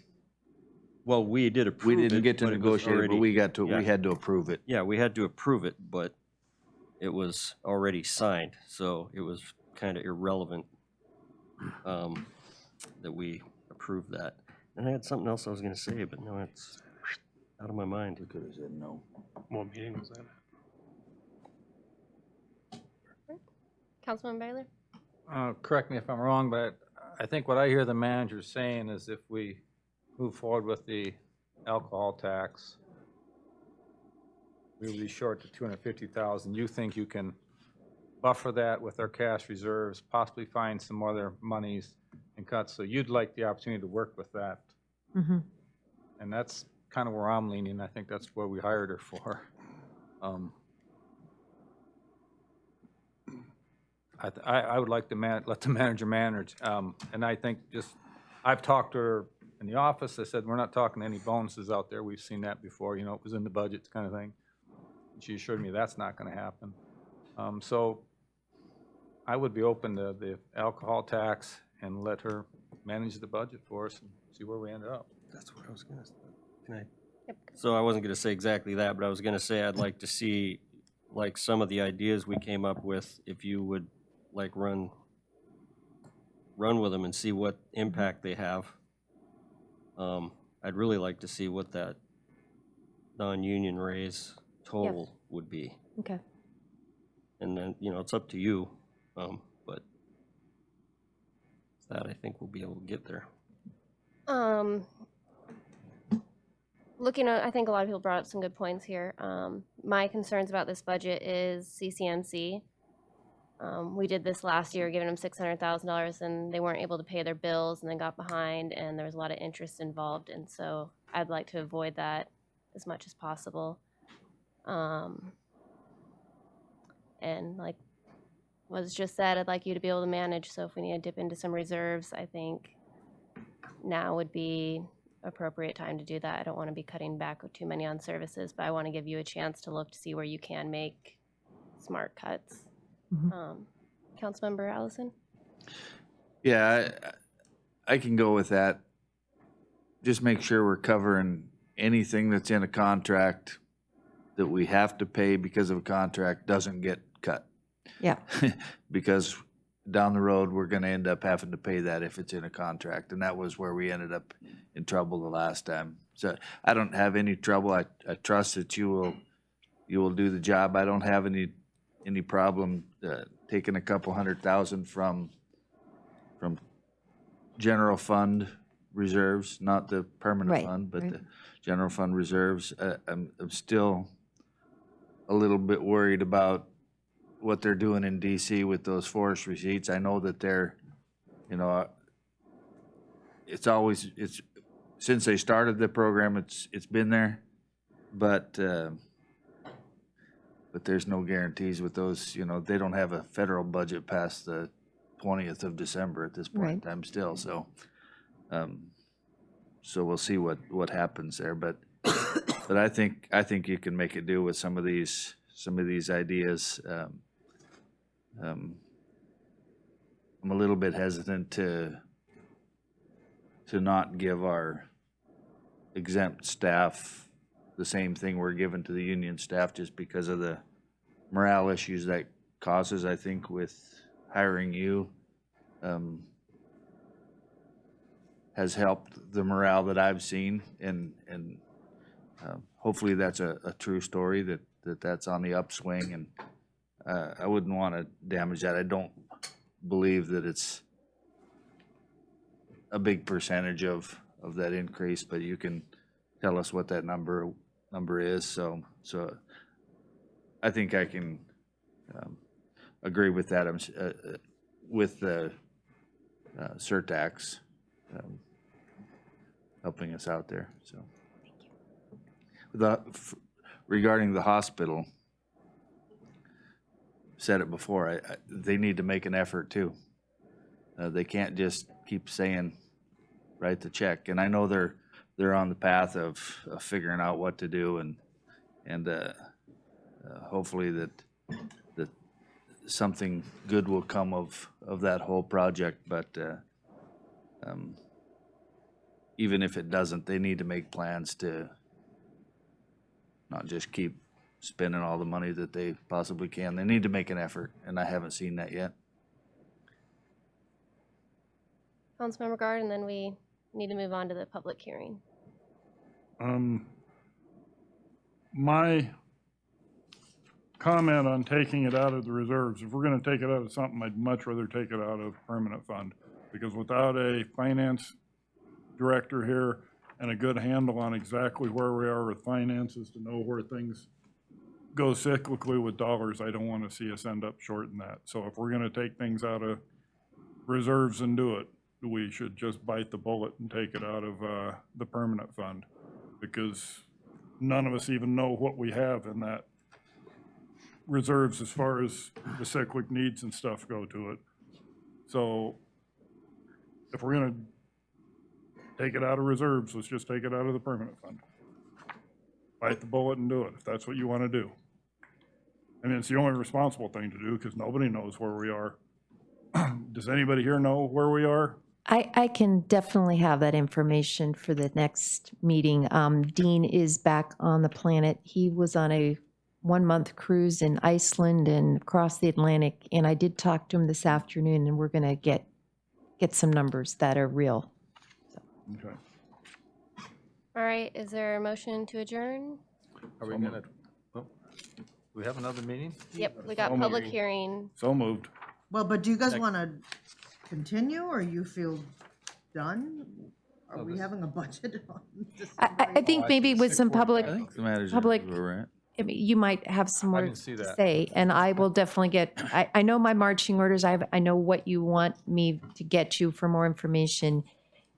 Well, we did approve it. We didn't get to but it was negotiate, but already- we got to, yeah. we had to approve it. Yeah, we had to approve it, but it was already signed, so it was kind of irrelevant that we approved that. And I had something else I was gonna say, but no, it's out of my mind. We could have said no. What meeting was that? Councilman Baylor? Correct me if I'm wrong, but I think what I hear the manager saying is if we move forward with the alcohol tax, we will be short to 250,000. You think you can buffer that with our cash reserves, possibly find some other monies and cuts, so you'd like the opportunity to work with that. Mhm. And that's kind of where I'm leaning. I think that's what we hired her for. I would like to let the manager manage, and I think I've talked to her in the office. I said, we're not talking any bonuses out there. We've seen that before, it was in the budget kind of thing. And she assured me that's not going to happen. So I would be open to the alcohol tax and let her manage the budget for us and see where we end up. That's what I was gonna say. Can I? Yep. So I wasn't gonna say exactly that, but I was gonna say I'd like to see, like, some of the ideas we came up with, if you would, like, run with them and see what impact they have. I'd really like to see what that non-union raise total would be. Okay. And then, it's up to you, but that I think we'll be able to get there. looking at, I think a lot of people brought up some good points here. My concerns about this budget is CCMC. We did this last year, giving them $600,000, and they weren't able to pay their bills and then got behind, and there was a lot of interest involved. And so I'd like to avoid that as much as possible. And like was just said, I'd like you to be able to manage. So if we need to dip into some reserves, I think now would be appropriate time to do that. I don't want to be cutting back too many on services, but I want to give you a chance to look to see where you can make smart cuts. Councilmember Allison? Yeah, I can go with that. Just make sure we're covering anything that's in a contract that we have to pay because of a contract doesn't get cut. Yeah. Because down the road, we're gonna end up having to pay that if it's in a contract, and that was where we ended up in trouble the last time. So I don't have any trouble. I trust that you will do the job. I don't have any problem taking a couple $100,000 from general fund reserves, not the permanent Right, fund, but right. the general fund reserves. I'm still a little bit worried about what they're doing in DC with those forest receipts. I know that they're, you know, it's since they started the program, it's been there, but there's no guarantees with those. You know, they don't have a federal budget past the 20th of December at this point in Right. time still. So, so we'll see what happens there. But I think you can make it do with some of these ideas. I'm a little bit hesitant to not give our exempt staff the same thing we're giving to the union staff, just because of the morale issues that causes, I think, with hiring you. Has helped the morale that I've seen, and hopefully that's a true story, that's on the upswing, and I wouldn't want to damage that. I don't believe that it's a big percentage of that increase, but you can tell us what that number is. So I think I can agree with that. With the surtax helping us out there. So regarding the hospital, said it before, they need to make an effort too. They can't just keep saying, write the check. And I know they're on the path of figuring out what to do, and hopefully that something good will come of that whole project. But even if it doesn't, they need to make plans to not just keep spending all the money that they possibly can. They need to make an effort, and I haven't seen that yet. Councilmember Guard, and then we need to move on to the public hearing. My comment on taking it out of the reserves, if we're gonna take it out of something, I'd much rather take it out of permanent fund. Because without a finance director here and a good handle on exactly where we are with finances, to know where things go cyclically with dollars, I don't want to see us end up short in that. So if we're going to take things out of reserves and do it, we should just bite the bullet and take it out of the permanent fund, because none of us even know what we have in that reserves as far as the cyclic needs and stuff go to it. So if we're going to take it out of reserves, let's just take it out of the permanent fund. Bite the bullet and do it, if that's what you want to do. I mean, it's the only responsible thing to do, because nobody knows where we are. Does anybody here know where we are? I can definitely have that information for the next meeting. Dean is back on the planet. He was on a 1-month cruise in Iceland and across the Atlantic, and I did talk to him this afternoon, and we're going to get some numbers that are real. Okay. All right, is there a motion to adjourn? Are we gonna, do we have another meeting? Yep, we got So public moved. hearing. So moved. Well, but do you guys want to continue, or you feel done? Are we having a budget on this? I think maybe with some public, I think the matters are Public- where we're at. I mean, you might have some more didn't see to that. say, and I will definitely get, I know my marching orders, I know what you want me to get you for more information,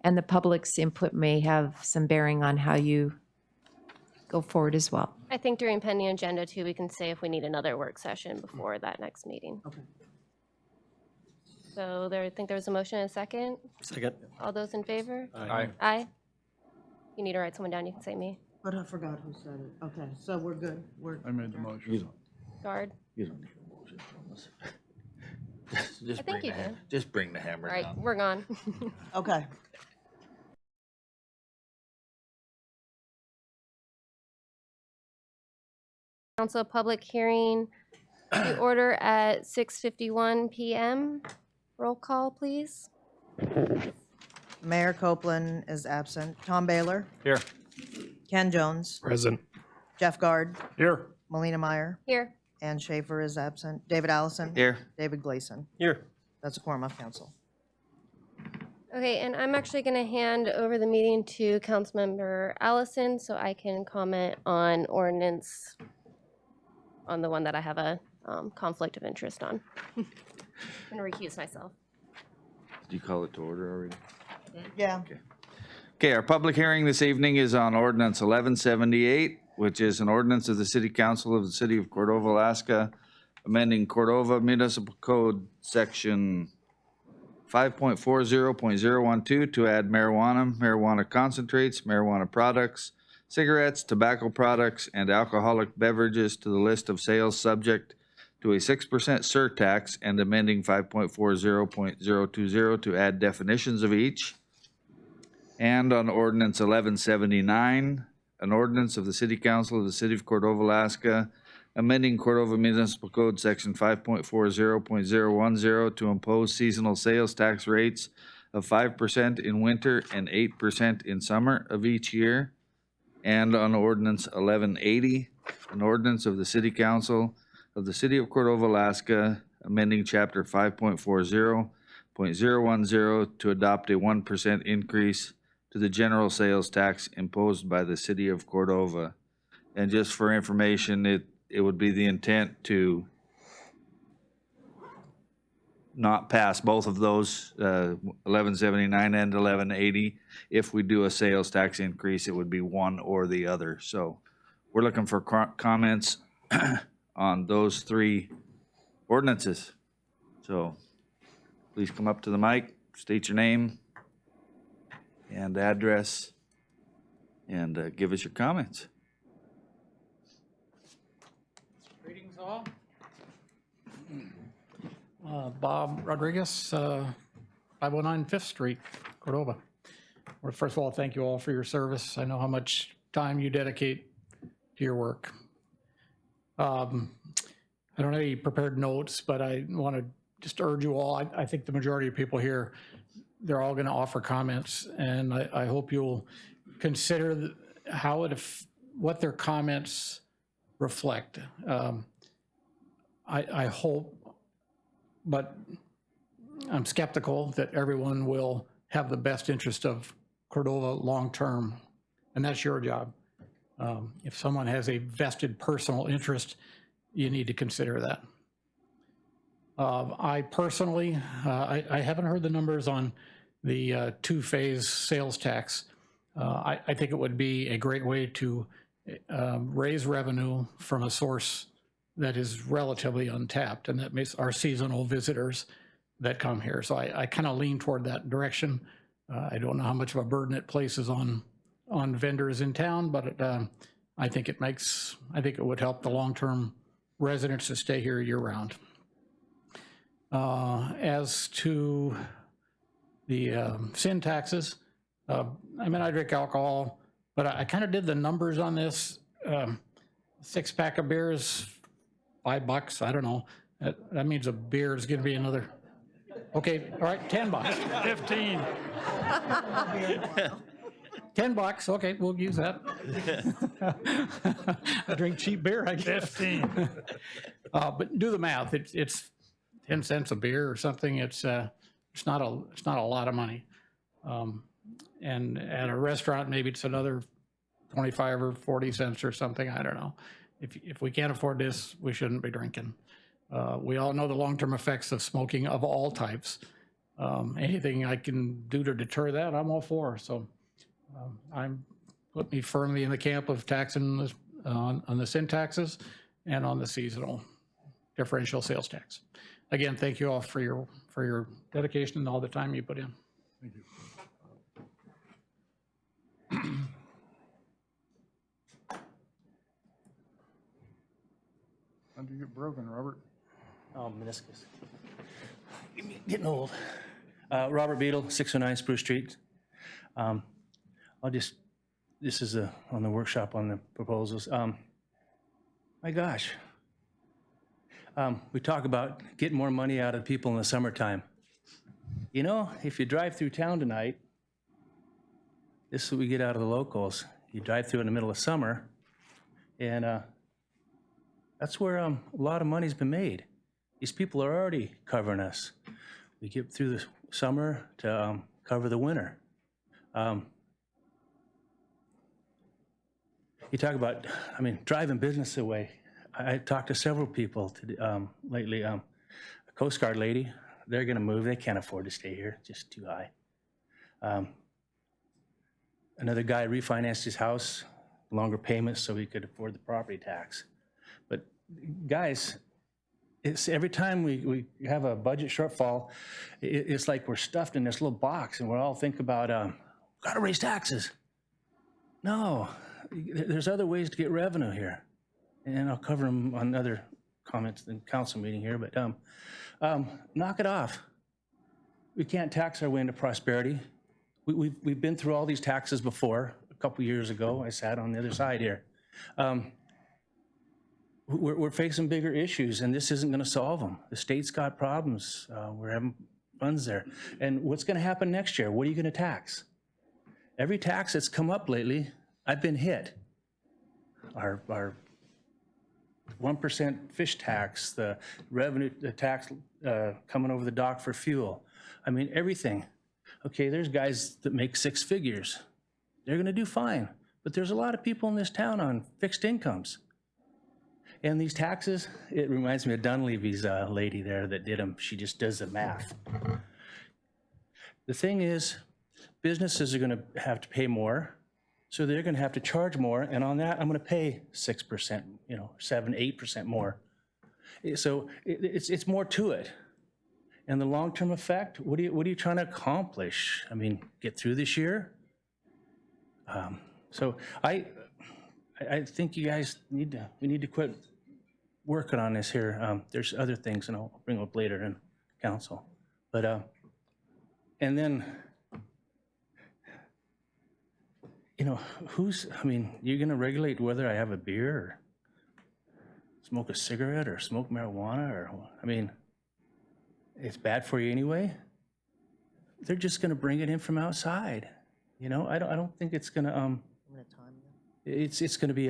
and the public's input may have some bearing on how you go forward as well. I think during pending agenda too, we can say if we need another work session before that next meeting. Okay. So I think there was a motion and a second. Second. All those in favor? Aye. Aye. You need to write someone down, you can say me. But I forgot who said it. Okay, so we're good. We're, I made the You motion. don't, Guard. you don't need a motion from us. Just I think bring you the ham- did. Just bring the hammer All right, down. we're gone. okay. Council public hearing to order at 6:51 PM. Roll call, please. Mayor Copeland is absent. Tom Baylor, Here. Ken Jones, Present. Jeff Guard, Here. Melina Meyer, Here. Ann Schaefer is absent. David Allison. Here, David Gleason. Here. That's a quorum of council. Okay, and I'm actually going to hand over the meeting to Councilmember Allison so I can comment on ordinance, on the one that I have a conflict of interest on. I'm going to recuse myself. did you call it to order already? Yeah. Okay, our public hearing this evening is on ordinance 1178, which is an ordinance of the City Council of the City of Cordova, Alaska, amending Cordova Municipal Code Section 5.40.012 to add marijuana, marijuana concentrates, marijuana products, cigarettes, tobacco products, and alcoholic beverages to the list of sales subject to a 6% surtax, and amending 5.40.020 to add definitions of each. And on ordinance 1179, an ordinance of the City Council of the City of Cordova, Alaska, amending Cordova Municipal Code Section 5.40.010 to impose seasonal sales tax rates of 5% in winter and 8% in summer of each year. And on ordinance 1180, an ordinance of the City Council of the City of Cordova, Alaska, amending Chapter 5.40.010 to adopt a 1% increase to the general sales tax imposed by the City of Cordova. And just for information, it would be the intent to not pass both of those, 1179 and 1180. If we do a sales tax increase, it would be one or the other. So we're looking for comments on those three ordinances. So please come up to the mic, state your name and address, and give us your comments. Greetings all. Bob Rodriguez, 509 Fifth Street, Cordova. Well, first of all, thank you all for your service. I know how much time you dedicate to your work. I don't have any prepared notes, but I want to just urge you all, I think the majority of people here, they're all going to offer comments, and I hope you'll consider what their comments reflect. I hope, but I'm skeptical that everyone will have the best interest of Cordova long-term, and that's your job. If someone has a vested personal interest, you need to consider that. I personally, I haven't heard the numbers on the two-phase sales tax. I think it would be a great way to raise revenue from a source that is relatively untapped, and that makes our seasonal visitors that come here. So I kind of lean toward that direction. I don't know how much of a burden it places on vendors in town, but I think it would help the long-term residents to stay here year-round. As to the sin taxes, I mean, I drink alcohol, but I kind of did the numbers on this. 6-pack of beers, $5, I don't know. That means a beer is going to be another, okay, all right, $10. 15. $10, okay, we'll use that. I drink cheap beer, I guess. 15. But do the math, it's 10 cents a beer or something, it's not a lot of money. And at a restaurant, maybe it's another 25 or 40 cents or something, I don't know. If we can't afford this, we shouldn't be drinking. We all know the long-term effects of smoking of all types. Anything I can do to deter that, I'm all for. So put me firmly in the camp of taxing on the sin taxes and on the seasonal differential sales tax. Again, thank you all for your dedication and all the time you put in. Thank you. How'd you get broken, Robert? Oh, meniscus. Getting old. Robert Beadle, 609 Spruce Street. This is on the workshop on the proposals. My gosh. We talk about getting more money out of people in the summertime. You know, if you drive through town tonight, this is what we get out of the locals. You drive through in the middle of summer, and that's where a lot of money's been made. These people are already covering us. We get through the summer to cover the winter. You talk about, driving business away. I talked to several people lately. A Coast Guard lady, they're going to move. They can't afford to stay here, just too high. Another guy refinanced his house, longer payments so he could afford the property tax. But guys, it's every time we have a budget shortfall, it's like we're stuffed in this little box and we're all think about, gotta raise taxes. No, there's other ways to get revenue here. And I'll cover them on other comments in council meeting here, but knock it off. We can't tax our way into prosperity. We've been through all these taxes before. A couple years ago, I sat on the other side here. We're facing bigger issues, and this isn't going to solve them. The state's got problems. We're having funds there. And what's going to happen next year? What are you going to tax? Every tax that's come up lately, I've been hit. Our 1% fish tax, the revenue, the tax coming over the dock for fuel. I mean, everything. Okay, there's guys that make 6 figures. They're going to do fine. But there's a lot of people in this town on fixed incomes. And these taxes, it reminds me of Dunleavy's lady there that did them. She just does the math. The thing is, businesses are going to have to pay more. So they're going to have to charge more, and on that, I'm going to pay 6%, 7, 8% more. So it's more to it. And the long-term effect, what are you trying to accomplish? I mean, get through this year? So I think you guys we need to quit working on this here. There's other things, and I'll bring up later in council. But and then. You're going to regulate whether I have a beer or smoke a cigarette or smoke marijuana it's bad for you anyway. They're just going to bring it in from outside. I don't think it's going to, it's going to be,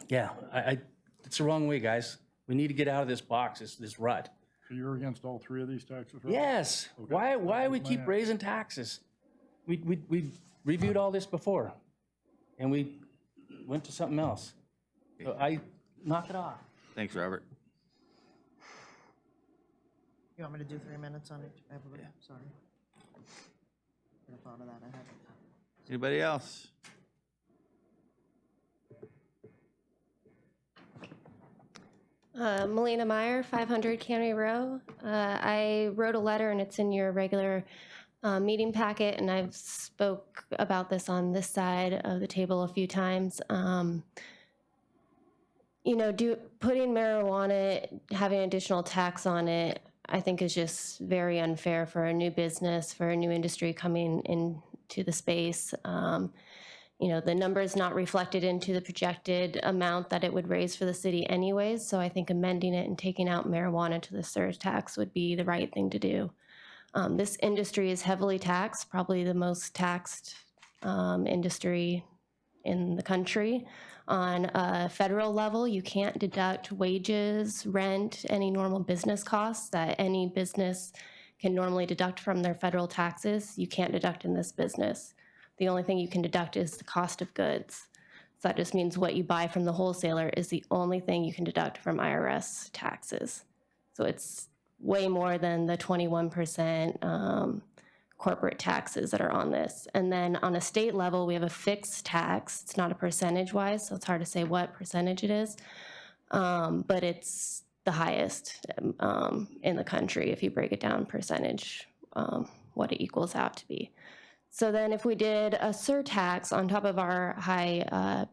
it's the wrong way, guys. We need to get out of this box, this rut. So you're against all 3 of these taxes, right? Yes. Okay. Why we keep raising taxes? We reviewed all this before, and we went to something else. So I knock it off. Thanks, Robert. You want me to do 3 minutes on each? Sorry. Should have thought of that ahead. Anybody else? Melina Meyer, 500 Cannery Row. I wrote a letter, and it's in your regular meeting packet, and I've spoke about this on this side of the table a few times. Putting marijuana, having additional tax on it, I think is just very unfair for a new business, for a new industry coming into the space. The number is not reflected into the projected amount that it would raise for the city anyways, so I think amending it and taking out marijuana to the surge tax would be the right thing to do. This industry is heavily taxed, probably the most taxed industry in the country. On a federal level, you can't deduct wages, rent, any normal business costs that any business can normally deduct from their federal taxes, you can't deduct in this business. The only thing you can deduct is the cost of goods. So that just means what you buy from the wholesaler is the only thing you can deduct from IRS taxes. So it's way more than the 21% corporate taxes that are on this. And then on a state level, we have a fixed tax. It's not a percentage-wise, so it's hard to say what percentage it is. But it's the highest in the country if you break it down percentage, what it equals out to be. So then if we did a surtax on top of our high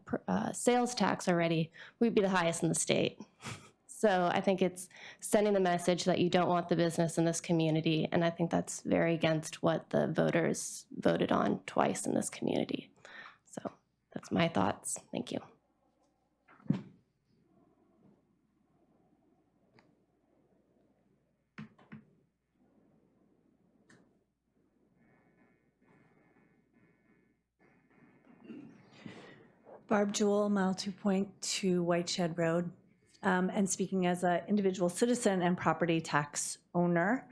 sales tax already, we'd be the highest in the state. So I think it's sending the message that you don't want the business in this community, and I think that's very against what the voters voted on twice in this community. So that's my thoughts. Thank you. Barb Jewell, mile 2.2 White Shed Road. And speaking as an individual citizen and property tax owner,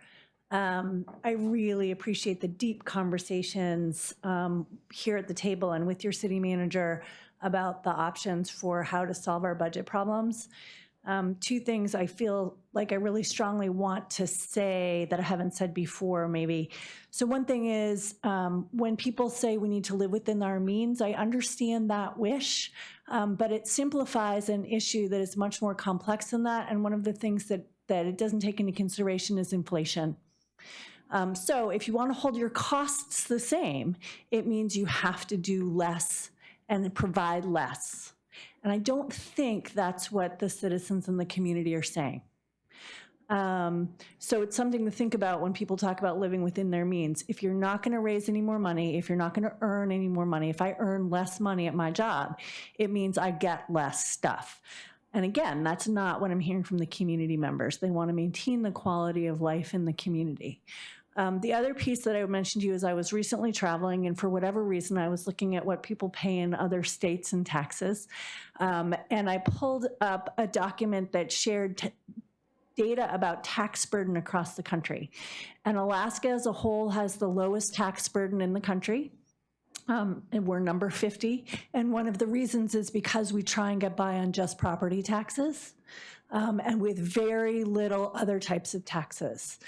I really appreciate the deep conversations here at the table and with your city manager about the options for how to solve our budget problems. Two things I feel like I really strongly want to say that I haven't said before, maybe. So one thing is when people say we need to live within our means, I understand that wish, but it simplifies an issue that is much more complex than that. And one of the things that it doesn't take into consideration is inflation. So if you want to hold your costs the same, it means you have to do less and provide less. And I don't think that's what the citizens in the community are saying. So it's something to think about when people talk about living within their means. If you're not going to raise any more money, if you're not going to earn any more money, if I earn less money at my job, it means I get less stuff. And again, that's not what I'm hearing from the community members. They want to maintain the quality of life in the community. The other piece that I mentioned to you is I was recently traveling, and for whatever reason, I was looking at what people pay in other states and taxes. And I pulled up a document that shared data about tax burden across the country. And Alaska as a whole has the lowest tax burden in the country. And we're number 50. And one of the reasons is because we try and get by on just property taxes and with very little other types of taxes.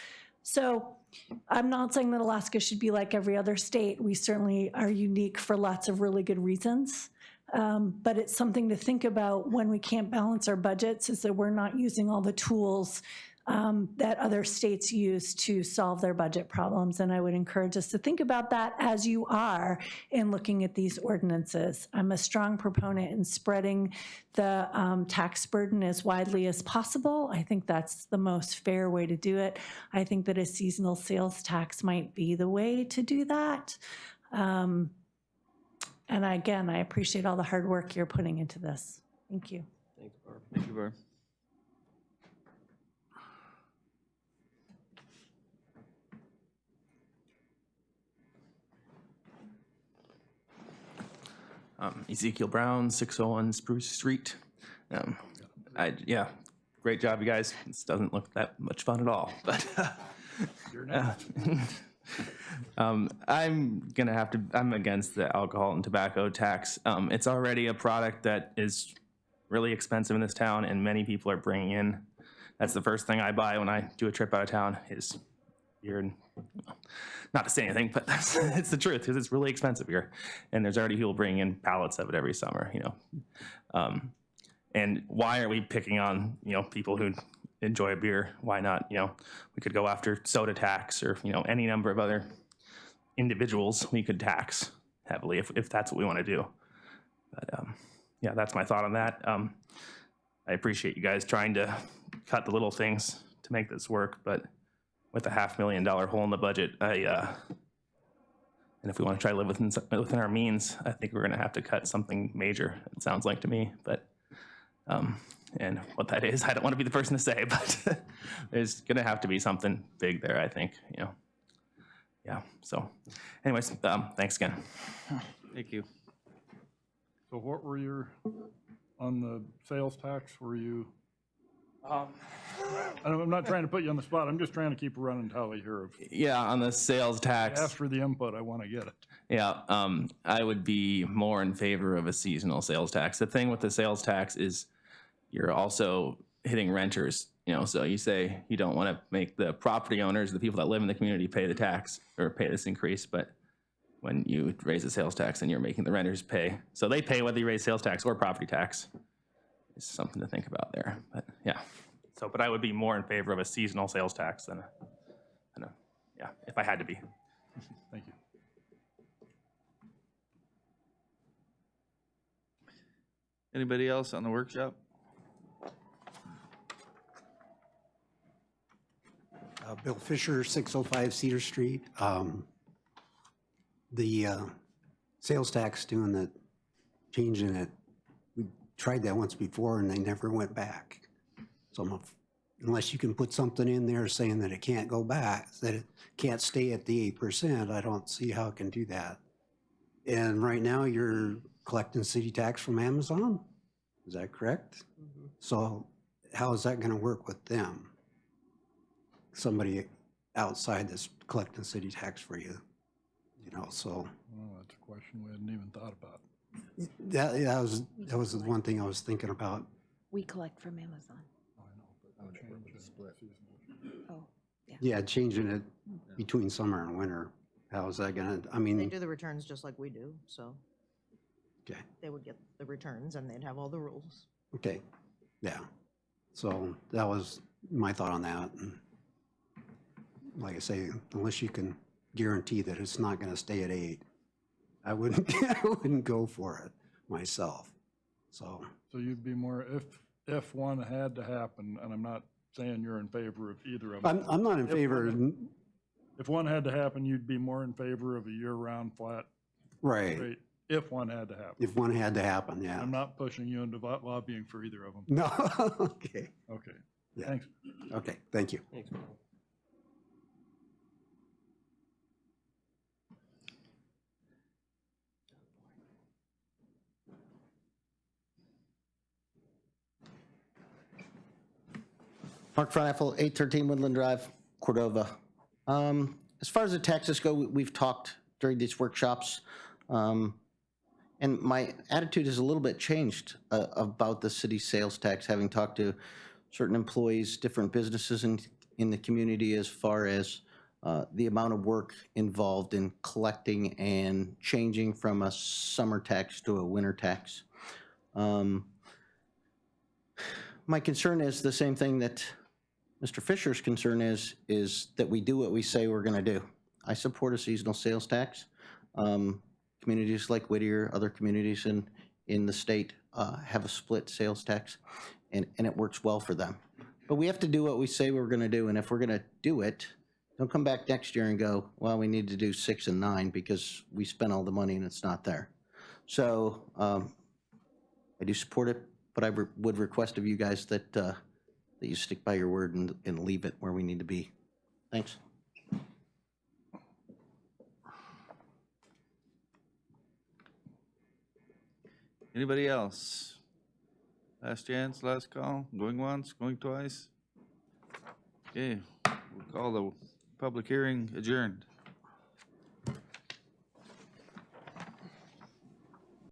So I'm not saying that Alaska should be like every other state. We certainly are unique for lots of really good reasons. But it's something to think about when we can't balance our budgets, is that we're not using all the tools that other states use to solve their budget problems. And I would encourage us to think about that as you are in looking at these ordinances. I'm a strong proponent in spreading the tax burden as widely as possible. I think that's the most fair way to do it. I think that a seasonal sales tax might be the way to do that. And again, I appreciate all the hard work you're putting into this. Thank you. Thanks, Barb. Thank you, Barb. Ezekiel Brown, 601 Spruce Street. Yeah, great job, you guys. This doesn't look that much fun at all, but I'm against the alcohol and tobacco tax. It's already a product that is really expensive in this town, and many people are bringing in. That's the first thing I buy when I do a trip out of town is beer. And not to say anything, but it's the truth, because it's really expensive here, and there's already people bringing in pallets of it every summer, you know. And why are we picking on, you know, people who enjoy a beer? Why not, you know, we could go after soda tax, or, you know, any number of other individuals we could tax heavily if that's what we want to do. But yeah, that's my thought on that. I appreciate you guys trying to cut the little things to make this work, but with a $500,000 hole in the budget, and if we want to try to live within our means, I think we're going to have to cut something major, it sounds like to me. But and what that is, I don't want to be the person to say, but there's going to have to be something big there, I think, you know. Yeah, so anyways, thanks again. Thank you. So what were your, on the sales tax, were you? I'm not trying to put you on the spot, I'm just trying to keep a running tally here of, Yeah, on the sales tax. ask for the input, I want to get it. Yeah, I would be more in favor of a seasonal sales tax. The thing with the sales tax is you're also hitting renters, you know, so you say you don't want to make the property owners, the people that live in the community, pay the tax or pay this increase, but when you raise the sales tax, then you're making the renters pay. So they pay whether you raise sales tax or property tax. It's something to think about there, but yeah. So, but I would be more in favor of a seasonal sales tax than a yeah, if I had to be. Thank you. Anybody else on the workshop? Bill Fisher, 605 Cedar Street. The sales tax doing the, changing it, we tried that once before and they never went back. So unless you can put something in there saying that it can't go back, that it can't stay at the 8%, I don't see how it can do that. And right now you're collecting city tax from Amazon? Is that correct? So how is that going to work with them? Somebody outside that's collecting city tax for you, you know, so. Well, that's a question we hadn't even thought about. That was the one thing I was thinking about. We collect from Amazon. Oh, Yeah, changing it between summer and winter. How is that gonna, I They mean, do the returns just like we do, so okay, they would get the returns and they'd have all the rules. okay, yeah. So that was my thought on that. And like I say, unless you can guarantee that it's not gonna stay at 8, I wouldn't, I wouldn't go for it myself, so. So you'd be more, if one had to happen, and I'm not saying you're in favor of either of them. I'm not in If favor, If one had to happen, you'd be more in favor of a year-round flat right, rate, if one had to happen. if one had to happen, yeah. I'm not pushing you into lobbying for either of them. No, okay, Okay, Yeah. thanks. okay, thank you. Thanks, Bill. Mark Fronapple, 813 Woodland Drive, Cordova. As far as the taxes go, we've talked during these workshops, and my attitude has a little bit changed about the city sales tax, having talked to certain employees, different businesses in the community, as far as the amount of work involved in collecting and changing from a summer tax to a winter tax. My concern is the same thing that Mr. Fisher's concern is that we do what we say we're going to do. I support a seasonal sales tax. Communities like Whittier, other communities in the state have a split sales tax, and it works well for them. But we have to do what we say we're going to do, and if we're going to do it, don't come back next year and go, well, we need to do 6 and 9 because we spent all the money and it's not there. So I do support it, but I would request of you guys that that you stick by your word and leave it where we need to be. Thanks. Anybody else? Last chance, last call, going once, going twice? Okay, we'll call the public hearing adjourned.